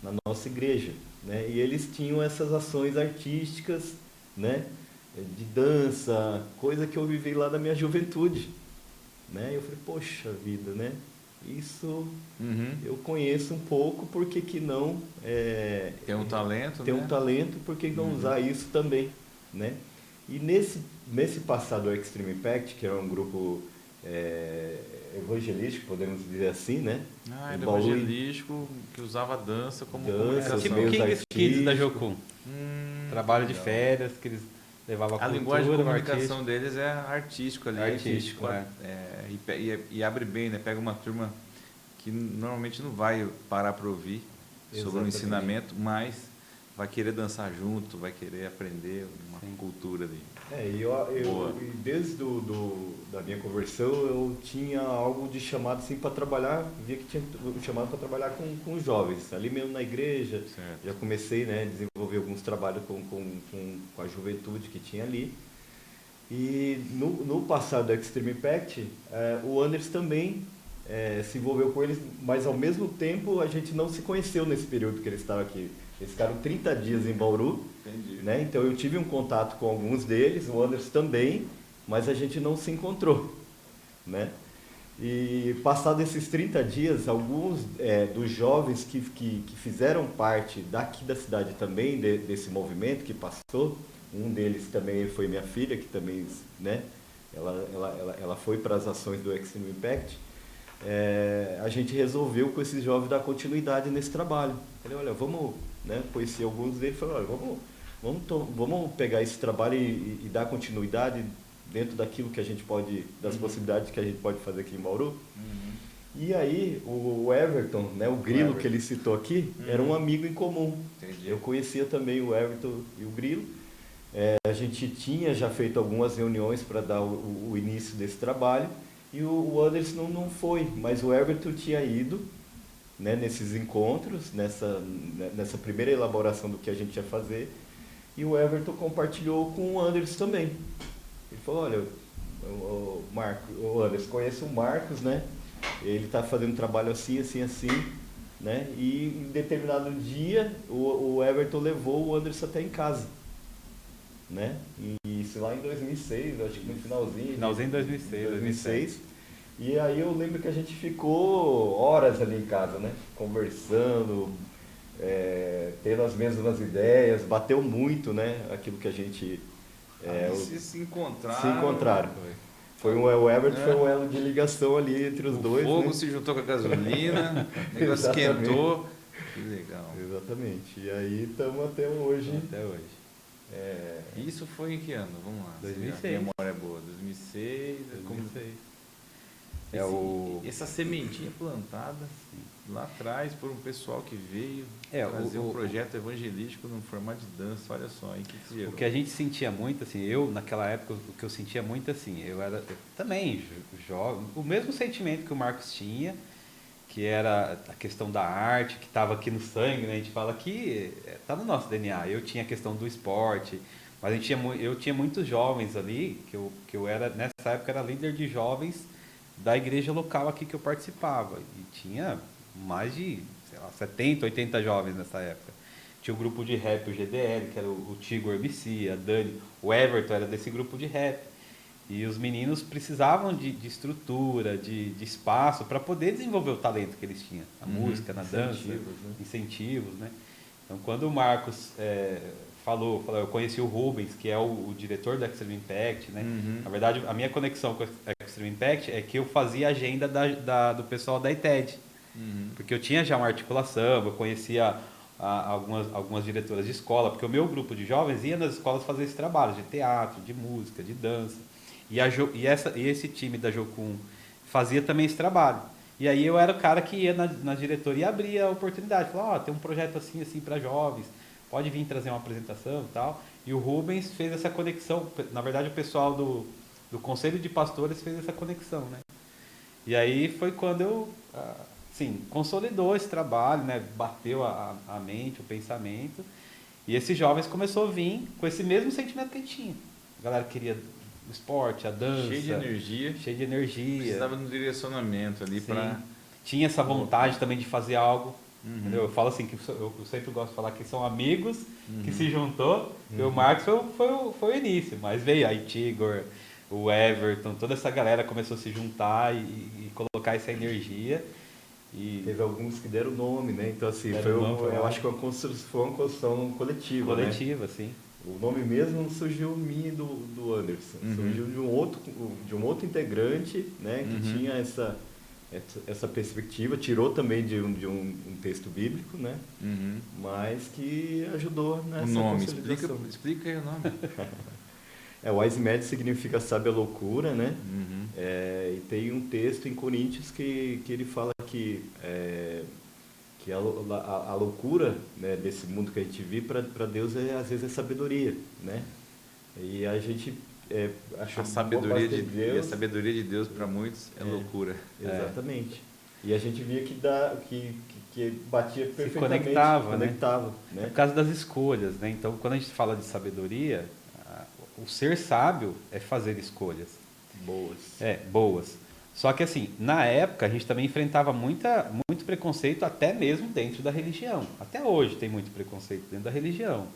na nossa igreja, né? E eles tinham essas ações artísticas, né? De dança, coisa que eu vivi lá da minha juventude, né? E eu falei, poxa vida, né? Isso eu conheço um pouco, por que não... Tem um talento, tem né? um talento, por que não usar isso também, né? E nesse passado do Extreme Impact, que era um grupo evangelístico, podemos dizer assim, né? Era evangelístico, que usava dança como comunicação. Tipo meios Kings Kids da artísticos. Jocum. Trabalho de férias, que eles levavam A linguagem de comunicação artístico. deles é artístico ali. Artístico, E abre bem, né? Pega uma turma que normalmente não vai parar para ouvir sobre o ensinamento, mas vai querer dançar junto, vai querer aprender uma cultura ali. E desde da minha conversão eu tinha algo de chamado assim para trabalhar, via que tinha um chamado para trabalhar com os jovens, ali mesmo na igreja. Certo. Já comecei, né, a desenvolver alguns trabalhos com a juventude que tinha ali. E no passado do Extreme Impact, o Anderson também se envolveu com eles, mas ao mesmo tempo a gente não se conheceu nesse período que eles estavam aqui. Eles ficaram 30 dias em Bauru. Entendi. Né? Então eu tive um contato com alguns deles, o Anderson também, mas a gente não se encontrou. Né? E passados esses 30 dias, alguns dos jovens que fizeram parte daqui da cidade também, desse movimento que passou, um deles também foi minha filha, que também, né, ela foi para as ações do Extreme Impact. A gente resolveu com esses jovens dar continuidade nesse trabalho. Falei, olha, vamos, né, conheci alguns deles, falei, olha, vamos pegar esse trabalho e dar continuidade dentro daquilo que a gente pode, das possibilidades que a gente pode fazer aqui em Bauru. E aí, o Everton, né, o Grilo que ele citou aqui, era um amigo em comum. Entendi. Eu conhecia também o Everton e o Grilo. A gente tinha já feito algumas reuniões para dar o início desse trabalho. E o Anderson não foi, mas o Everton tinha ido, né, nesses encontros, nessa primeira elaboração do que a gente ia fazer. E o Everton compartilhou com o Anderson também. Ele falou, olha, o Anderson, conheço o Marcos, né? Ele está fazendo um trabalho assim, assim, assim, né? E em determinado dia, o Everton levou o Anderson até em casa, né? E isso lá em 2006, acho que no finalzinho. Finalzinho de 2006. E aí eu lembro que a gente ficou horas ali em casa, né? Conversando, tendo as mesmas ideias, bateu muito, né? Aquilo que a gente... se encontraram. Se encontraram. O Everton foi um elo de ligação ali entre os dois. O fogo, né? se juntou com a gasolina, o negócio esquentou. Que legal. Exatamente. E aí estamos até hoje. Até hoje. Isso foi em que ano? Vamos lá. 2006. Se a memória é boa. 2006. 2006. Essa sementinha plantada lá atrás por um pessoal que veio fazer um projeto evangelístico no formato de dança, olha só, aí que gerou. O que a gente sentia muito, assim, eu naquela época, o que eu sentia muito, assim, eu também jovem, o mesmo sentimento que o Marcos tinha, que era a questão da arte, que estava aqui no sangue, né? A gente fala que está no nosso DNA. Eu tinha a questão do esporte, mas eu tinha muitos jovens ali, que eu era, nessa época, era líder de jovens da igreja local aqui que eu participava. E tinha mais de, sei lá, 70, 80 jovens nessa época. Tinha o grupo de rap, o GDL, que era o Tigor MC, a Dani, o Everton era desse grupo de rap. E os meninos precisavam de estrutura, de espaço para poder desenvolver o talento que eles tinham. Na música, na dança, incentivos, né? Então, quando o Marcos falou, eu conheci o Rubens, que é o diretor da Extreme Impact, né? Na verdade, a minha conexão com a Extreme Impact é que eu fazia a agenda do pessoal da ITED. Porque eu tinha já uma articulação, eu conhecia algumas diretoras de escola, porque o meu grupo de jovens ia nas escolas fazer esse trabalho de teatro, de música, de dança. E esse time da Jocum fazia também esse trabalho. E aí eu era o cara que ia na diretoria e abria a oportunidade. Falava, tem um projeto assim, assim para jovens, pode vir trazer uma apresentação e tal. E o Rubens fez essa conexão. Na verdade, o pessoal do Conselho de Pastores fez essa conexão, né? E aí foi quando eu, consolidou esse trabalho, né? Bateu a mente, o pensamento. E esses jovens começaram a vir com esse mesmo sentimento que a gente tinha. A galera queria o esporte, a dança. Cheio de energia. Precisava de um direcionamento ali para... Tinha essa vontade também de fazer algo. Entendeu? Eu falo assim, que eu sempre gosto de falar que são amigos que se juntou. E o Marcos foi o início, mas veio aí Tigor, o Everton, toda essa galera começou a se juntar e colocar essa energia. E teve alguns que deram nome, né? Então assim, eu acho que foi uma construção coletiva. Coletiva, né? Sim. O nome mesmo não surgiu minha e do Anderson, surgiu de um outro integrante, né? Que tinha essa perspectiva, tirou também de um texto bíblico, né? Mas que ajudou nessa consolidação. Explica aí o nome. O Wise Mad significa sabe a loucura, né? E tem um texto em Coríntios que ele fala que a loucura, né, desse mundo que a gente vive, para Deus às vezes é sabedoria, né? E a gente achou A sabedoria boa parte de, e a sabedoria de Deus para muitos é loucura. Exatamente. E a gente via que batia Se perfeitamente. conectava, Né? É por causa das escolhas, né? Então, quando a gente fala de sabedoria, o ser sábio é fazer escolhas. Boas. Boas. Só que assim, na época a gente também enfrentava muito preconceito até mesmo dentro da religião. Até hoje tem muito preconceito dentro da religião.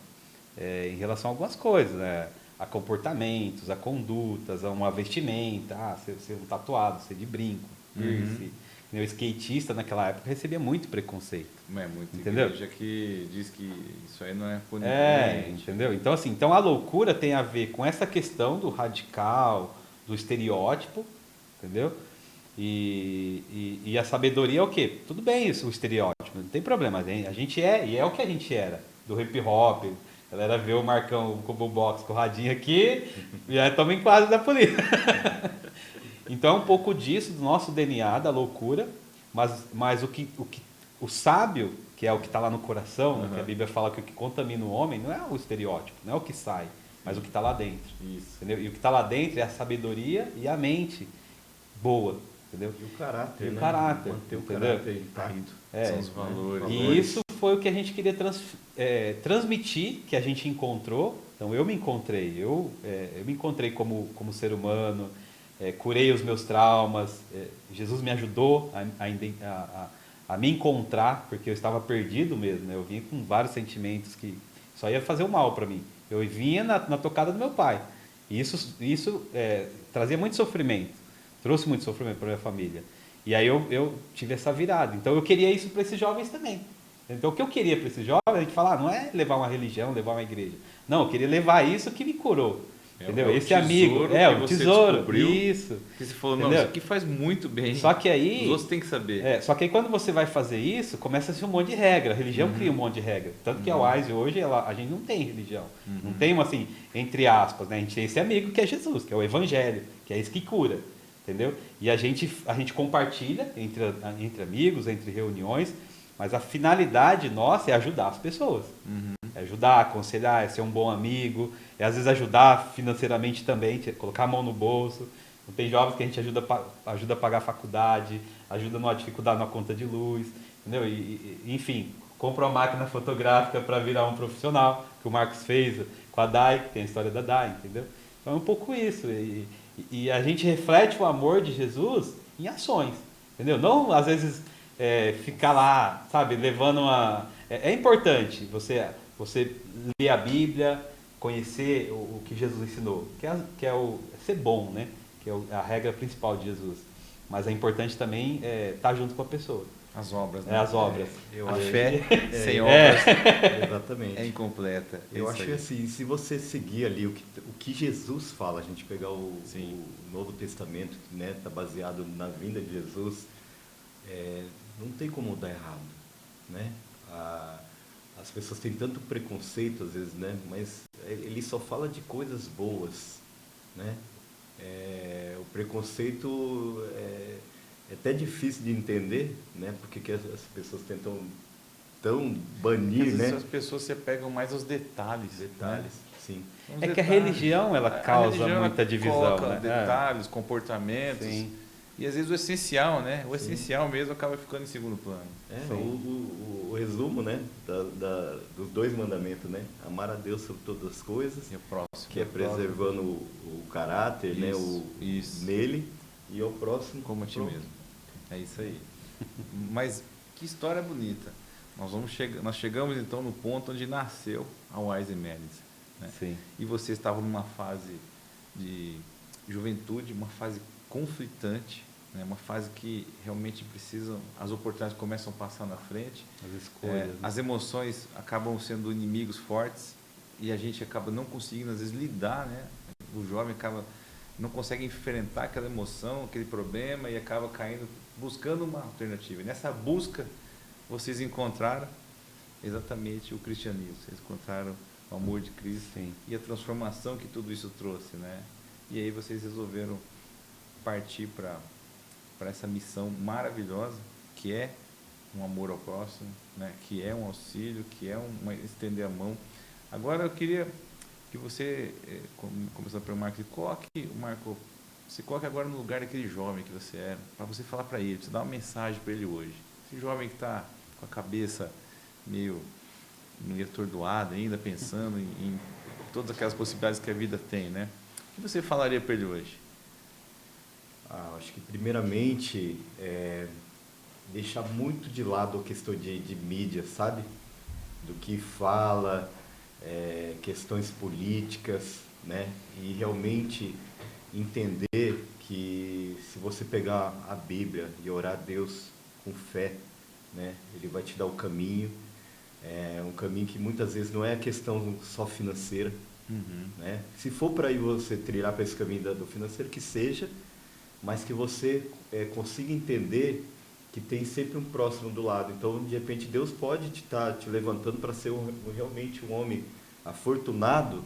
Em relação a algumas coisas, né? A comportamentos, a condutas, a uma vestimenta, ser um tatuado, ser de brinco, piercing. O skatista naquela época recebia muito preconceito. Muito entendeu? Igreja que diz que isso aí não é entendeu? Então assim, então a loucura tem a ver com essa questão do radical, do estereótipo, entendeu? E a sabedoria é o quê? Tudo bem isso, o estereótipo, não tem problema. A gente e é o que a gente era, do hip hop. A galera vê o Marcão com o box com o radinho aqui e aí toma em quadro da polícia. Então é um pouco disso, do nosso DNA, da loucura, mas o sábio, que é o que está lá no coração, né, que a Bíblia fala que o que contamina o homem não é o estereótipo, não é o que sai, mas o que está lá dentro. Isso. Entendeu? E o que está lá dentro é a sabedoria e a mente boa. Entendeu? E o caráter, o caráter, manter o entendeu? caráter intacto. São os valores. E isso foi o que a gente queria transmitir, que a gente encontrou. Então eu me encontrei, eu me encontrei como ser humano, curei os meus traumas, Jesus me ajudou a me encontrar, porque eu estava perdido mesmo, né? Eu vinha com vários sentimentos que só ia fazer o mal para mim. Eu vinha na tocada do meu pai. E isso trazia muito sofrimento. Trouxe muito sofrimento para minha família. E aí eu tive essa virada. Então eu queria isso para esses jovens também. Então o que eu queria para esses jovens, a gente fala, não é levar uma religião, levar uma igreja. Não, eu queria levar isso que me curou. Entendeu? Esse amigo, o tesouro, isso. Que você falou, não, isso aqui faz muito bem. Só que aí, os outros têm que saber. Só que aí quando você vai fazer isso, começa a ser um monte de regra. A religião cria um monte de regra. Tanto que a Wise hoje, a gente não tem religião. Não tem uma assim, entre aspas, né? A gente tem esse amigo que é Jesus, que é o evangelho, que é isso que cura. Entendeu? E a gente compartilha entre amigos, entre reuniões, mas a finalidade nossa é ajudar as pessoas. É ajudar, aconselhar, é ser um bom amigo, é às vezes ajudar financeiramente também, colocar a mão no bolso. Não tem jovens que a gente ajuda a pagar a faculdade, ajuda numa dificuldade na conta de luz, entendeu? Enfim, compra uma máquina fotográfica para virar um profissional, que o Marcos fez com a Dai, tem a história da Dai, entendeu? Então é um pouco isso. E a gente reflete o amor de Jesus em ações, entendeu? Não, às vezes, ficar lá, sabe, levando uma... É importante você ler a Bíblia, conhecer o que Jesus ensinou, que é ser bom, né? Que é a regra principal de Jesus. Mas é importante também estar junto com a pessoa. As obras, né? As obras. A fé sem obras exatamente. é incompleta. Eu acho que assim, se você seguir ali o que Jesus fala, a gente pegar o Novo Testamento, né, tá baseado na vinda de Jesus, não tem como dar errado, né? As pessoas têm tanto preconceito às vezes, né? Mas ele só fala de coisas boas, né? O preconceito é até difícil de entender, né? Porque que as pessoas tentam banir, né? As pessoas se apegam mais aos detalhes. Detalhes, sim. Que a religião ela causa muita divisão, né? Detalhes, comportamentos. Sim. E às vezes o essencial, né? O essencial mesmo acaba ficando em segundo plano. O resumo, né? Dos 2 mandamentos, né? Amar a Deus sobre todas as coisas. E o próximo. Que é preservando o caráter, isso, né? Isso. Nele. E ao próximo. Como a ti mesmo. É isso aí. Mas que história bonita. Nós chegamos então no ponto onde nasceu a Wise Medicine. Né? Sim. E você estava numa fase de juventude, uma fase conflitante, né? Uma fase que realmente as oportunidades começam a passar na frente, as escolhas, né? As emoções acabam sendo inimigos fortes e a gente acaba não conseguindo às vezes lidar, né? O jovem não consegue enfrentar aquela emoção, aquele problema e acaba caindo, buscando uma alternativa. E nessa busca vocês encontraram exatamente o cristianismo, vocês encontraram o amor de Cristo. Sim. E a transformação que tudo isso trouxe, né? E aí vocês resolveram partir para essa missão maravilhosa, que é um amor ao próximo, né? Que é um auxílio, que é estender a mão. Agora eu queria que você, começando pelo Marco, se coloque agora no lugar daquele jovem que você era, para você falar para ele, você dar uma mensagem para ele hoje. Esse jovem que está com a cabeça meio atordoada ainda, pensando em todas aquelas possibilidades que a vida tem, né? O que você falaria para ele hoje? Acho que primeiramente deixar muito de lado a questão de mídia, sabe? Do que fala, questões políticas, né? E realmente entender que se você pegar a Bíblia e orar a Deus com fé, né? Ele vai te dar o caminho, um caminho que muitas vezes não é a questão só financeira, né? Se for para ir você trilhar para esse caminho do financeiro, que seja, mas que você consiga entender que tem sempre um próximo do lado. Então, de repente, Deus pode estar te levantando para ser realmente um homem afortunado,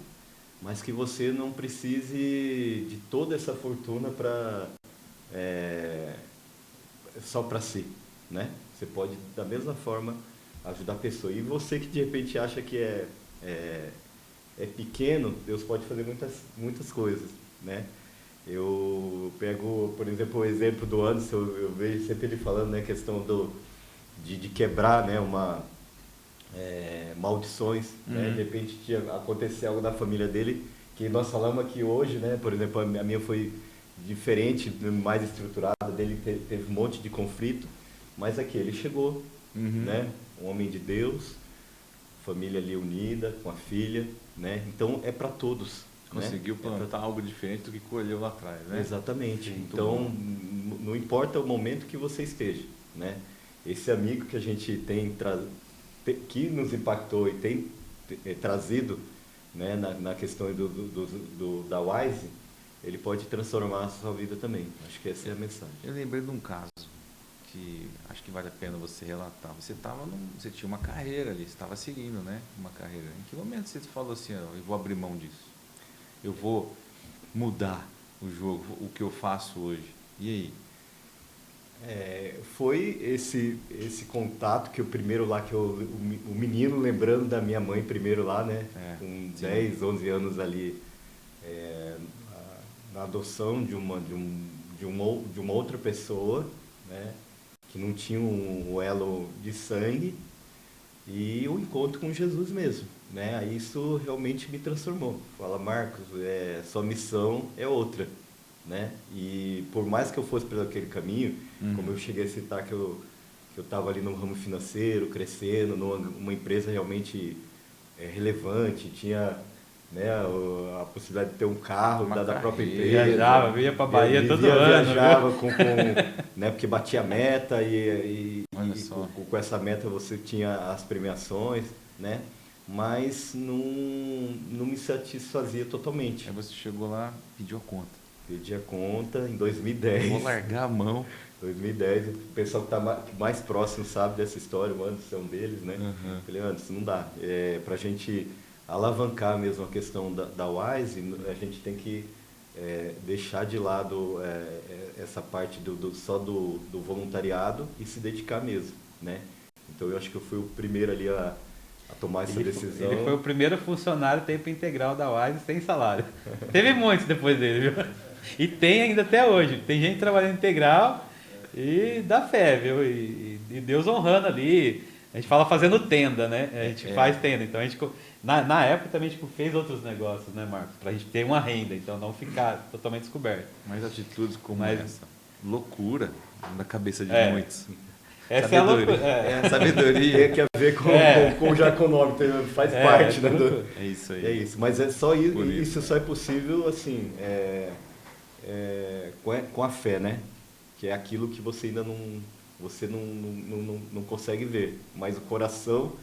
mas que você não precise de toda essa fortuna só para si, né? Você pode, da mesma forma, ajudar a pessoa. E você que, de repente, acha que é pequeno, Deus pode fazer muitas coisas, né? Eu pego, por exemplo, o exemplo do Anderson, eu vejo sempre ele falando, né, questão de quebrar, né, maldições, né? De repente acontecer algo na família dele, que nós falamos aqui hoje, né, por exemplo, a minha foi diferente, mais estruturada, dele teve um monte de conflito, mas aqui ele chegou, né, um homem de Deus, família ali unida, com a filha, né, então é para todos. Conseguiu plantar algo diferente do que colheu lá atrás, né? Exatamente. Então, não importa o momento que você esteja, né? Esse amigo que a gente tem que nos impactou e tem trazido, né, na questão da Wise, ele pode transformar a sua vida também. Acho que essa é a mensagem. Eu lembrei de um caso que acho que vale a pena você relatar. Você tinha uma carreira ali, você estava seguindo, né? Uma carreira. Em que momento você falou assim, eu vou abrir mão disso? Eu vou mudar o jogo, o que eu faço hoje. E aí? Foi esse contato que o primeiro lá, o menino lembrando da minha mãe primeiro lá, né? Com 10, 11 anos ali, na adoção de uma outra pessoa, né? Que não tinha um elo de sangue, e o encontro com Jesus mesmo, né? Aí isso realmente me transformou. Fala, Marcos, sua missão é outra, né? E por mais que eu fosse por aquele caminho, como eu cheguei a citar que eu estava ali no ramo financeiro, crescendo, numa empresa realmente relevante, tinha, né, a possibilidade de ter um carro da própria empresa. Viajava, ia para Bahia todo ano. Viajava né, porque batia a meta e com essa meta você tinha as premiações, né? Mas não me satisfazia totalmente. Aí você chegou lá, pediu a conta. Pedi a conta em 2010. Vou largar a mão. 2010, o pessoal que está mais próximo sabe dessa história, o Anderson é um deles, né? Falei, Anderson, não dá. Para a gente alavancar mesmo a questão da Wise, a gente tem que deixar de lado essa parte só do voluntariado e se dedicar mesmo, né? Então eu acho que eu fui o primeiro ali a tomar essa decisão. Ele foi o primeiro funcionário tempo integral da Wise sem salário. Teve muitos depois dele, viu? E tem ainda até hoje. Tem gente trabalhando integral e dá fé, viu? E Deus honrando ali. A gente fala fazendo tenda, né? A gente faz tenda. Então a gente, na época também a gente fez outros negócios, né, Marcos? Pra gente ter uma renda, então não ficar totalmente descoberto. Mas atitudes como essa, loucura na cabeça de muitos. Essa é a loucura. Sabedoria. Tem a ver com o Jaconome, faz parte, né? É isso aí. É isso, mas isso só é possível assim, com a fé, né? Que é aquilo que você ainda não consegue ver, mas o coração,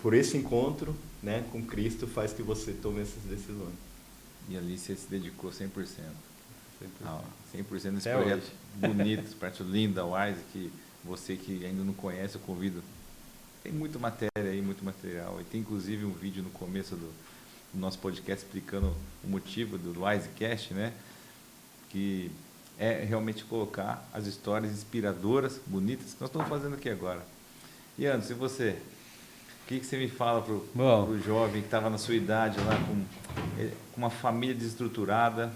por esse encontro, né, com Cristo, faz que você tome essas decisões. E ali você se dedicou 100%. 100% nesse Até projeto hoje. bonito, esse projeto lindo da Wise, que você que ainda não conhece, eu convido. Tem muita matéria aí, muito material. E tem inclusive um vídeo no começo do nosso podcast explicando o motivo do Wisecast, né? Que é realmente colocar as histórias inspiradoras, bonitas, que nós estamos fazendo aqui agora. E Anderson, e você? O que você me fala pro jovem que estava na sua idade lá com com uma família desestruturada,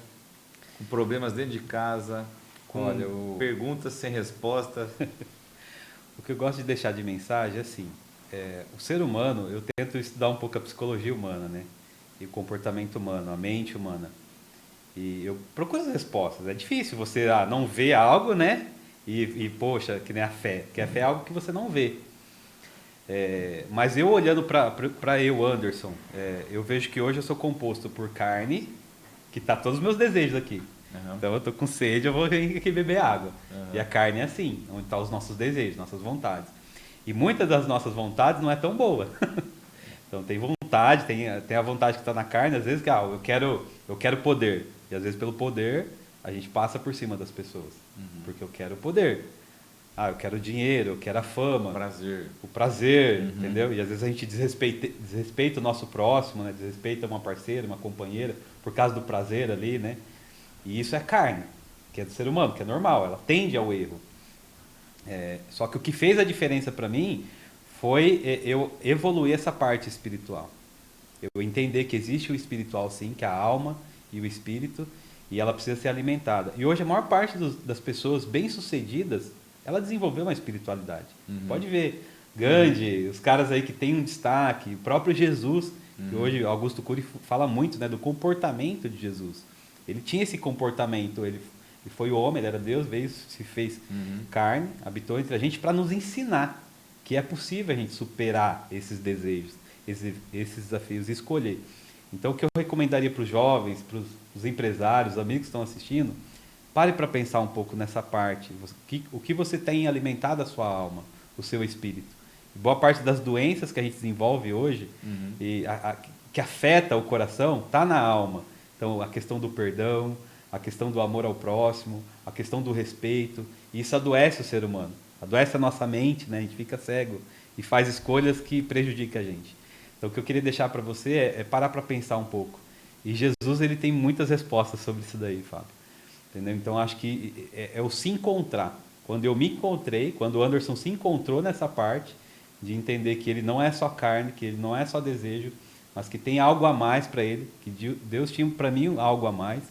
com problemas dentro de casa, com perguntas sem resposta. O que eu gosto de deixar de mensagem é assim, o ser humano, eu tento estudar um pouco a psicologia humana, né? E o comportamento humano, a mente humana. E eu procuro as respostas. É difícil você não ver algo, né? Poxa, que nem a fé. Porque a fé é algo que você não vê. Mas eu olhando para eu, Anderson, eu vejo que hoje eu sou composto por carne, que tá todos os meus desejos aqui. Uhum. Então eu tô com sede, eu vou vir aqui beber água. Uhum. E a carne é assim, onde estão os nossos desejos, nossas vontades. E muitas das nossas vontades não é tão boa. Então tem vontade, tem a vontade que está na carne, às vezes que eu quero poder. E às vezes pelo poder a gente passa por cima das pessoas. Uhum. Porque eu quero poder. Eu quero dinheiro, eu quero a fama. O prazer, uhum. Entendeu? E às vezes a gente desrespeita o nosso próximo, né? Desrespeita uma parceira, uma companheira, por causa do prazer ali, né? E isso é carne, que é do ser humano, que é normal, ela tende ao erro. Só que o que fez a diferença para mim foi eu evoluir essa parte espiritual. Eu entender que existe o espiritual sim, que é a alma e o espírito, e ela precisa ser alimentada. E hoje a maior parte das pessoas bem-sucedidas, ela desenvolveu uma espiritualidade. Uhum. Pode ver, Gandhi, os caras aí que têm um destaque, o próprio Jesus, que hoje Augusto Cury fala muito, né, do comportamento de Jesus. Ele tinha esse comportamento, ele foi o homem, ele era Deus, veio, se fez carne, habitou entre a gente para nos ensinar que é possível a gente superar esses desejos, esses desafios e escolher. Então o que eu recomendaria para os jovens, para os empresários, os amigos que estão assistindo, pare para pensar um pouco nessa parte. O que você tem alimentado a sua alma, o seu espírito. Boa parte das doenças que a gente desenvolve hoje, que afeta o coração, está na alma. Então, a questão do perdão, a questão do amor ao próximo, a questão do respeito. E isso adoece o ser humano. Adoece a nossa mente, né? A gente fica cego e faz escolhas que prejudicam a gente. Então, o que eu queria deixar para você é parar para pensar um pouco. E Jesus, ele tem muitas respostas sobre isso daí, Fábio. Entendeu? Então, acho que é o se encontrar. Quando eu me encontrei, quando o Anderson se encontrou nessa parte, de entender que ele não é só carne, que ele não é só desejo, mas que tem algo a mais para ele, que Deus tinha para mim algo a mais.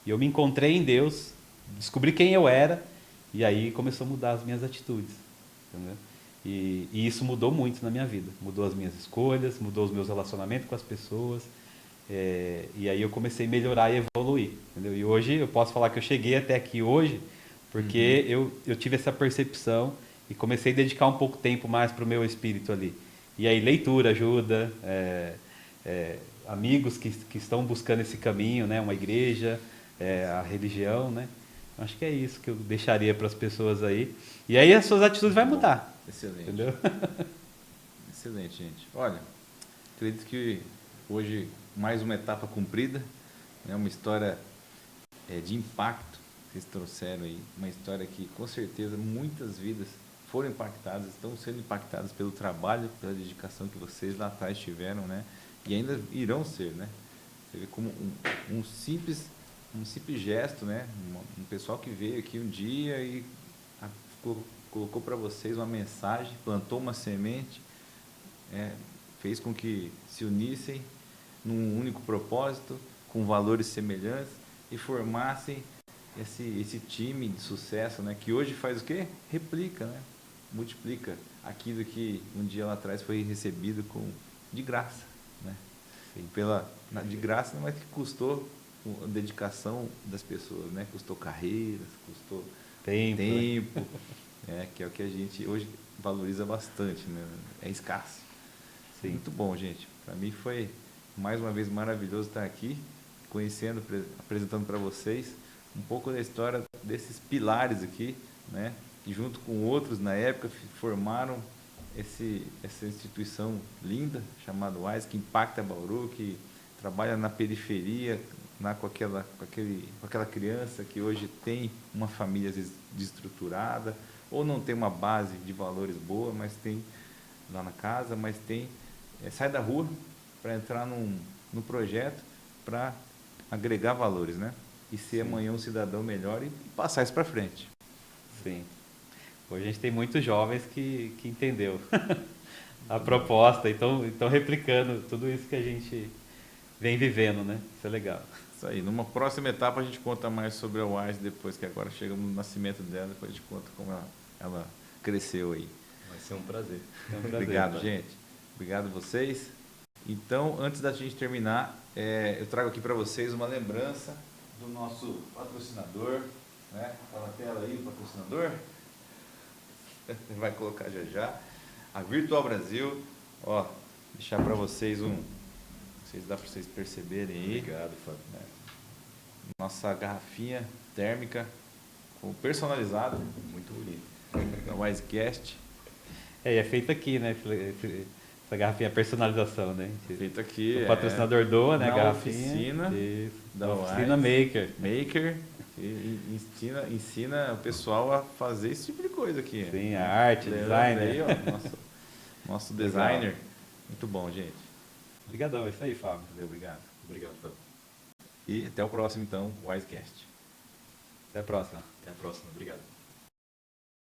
E eu me encontrei em Deus, descobri quem eu era, e aí começou a mudar as minhas atitudes. Entendeu? E isso mudou muito na minha vida. Mudou as minhas escolhas, mudou os meus relacionamentos com as pessoas. E aí eu comecei a melhorar e evoluir. Entendeu? E hoje eu posso falar que eu cheguei até aqui hoje, porque eu tive essa percepção e comecei a dedicar um pouco tempo mais para o meu espírito ali. E aí leitura ajuda, amigos que estão buscando esse caminho, né? Uma igreja, a religião, né? Acho que é isso que eu deixaria para as pessoas aí. E aí as suas atitudes vão mudar. Excelente. Entendeu? Excelente, gente. Olha, acredito que hoje mais uma etapa cumprida, né? Uma história de impacto que vocês trouxeram aí. Uma história que com certeza muitas vidas foram impactadas, estão sendo impactadas pelo trabalho, pela dedicação que vocês lá atrás tiveram, né? E ainda irão ser, né? Você vê como um simples gesto, né? Um pessoal que veio aqui um dia e colocou para vocês uma mensagem, plantou uma semente, fez com que se unissem num único propósito, com valores semelhantes e formassem esse time de sucesso, né? Que hoje faz o quê? Replica, né? Multiplica aquilo que um dia lá atrás foi recebido de graça, né? De graça, mas que custou a dedicação das pessoas, né? Custou carreiras, custou tempo que é o que a gente hoje valoriza bastante, né? É escasso. Sim. Muito bom, gente. Para mim foi mais uma vez maravilhoso estar aqui, conhecendo, apresentando para vocês um pouco da história desses pilares aqui, né? Que junto com outros na época formaram essa instituição linda chamada WISE, que impacta Bauru, que trabalha na periferia, com aquela criança que hoje tem uma família às vezes desestruturada, ou não tem uma base de valores boa, mas tem lá na casa, mas tem sai da rua para entrar num projeto para agregar valores, né? E ser amanhã um cidadão melhor e passar isso para frente. Sim. Hoje a gente tem muitos jovens que entendeu a proposta e estão replicando tudo isso que a gente vem vivendo, né? Isso é legal. Isso aí. Numa próxima etapa a gente conta mais sobre a Wise depois, que agora chegamos no nascimento dela, depois a gente conta como ela cresceu aí. Vai ser um prazer. É um prazer. Obrigado, gente. Obrigado a vocês. Então, antes da gente terminar, eu trago aqui para vocês uma lembrança do nosso patrocinador, né? Tá na tela aí o patrocinador. Vai colocar já já. A Virtual Brasil, ó, deixar para vocês não sei se dá para vocês perceberem aí. Obrigado, Fábio. Nossa garrafinha térmica personalizada, Muito bonito. da Wisecast. E é feito aqui, né? Essa garrafinha personalização, né? Feito aqui. O patrocinador doa, né? Na A garrafinha. oficina Isso, da da oficina Wise. Maker. Maker. E ensina o pessoal a fazer esse tipo de coisa aqui. Sim, a arte, Leandro design. aí, ó, nosso designer. Muito bom, gente. Obrigadão, é isso aí, Fábio. Valeu, obrigado. Obrigado, Fábio. E até o próximo, então, Wisecast. Até a próxima. Até a próxima. Obrigado.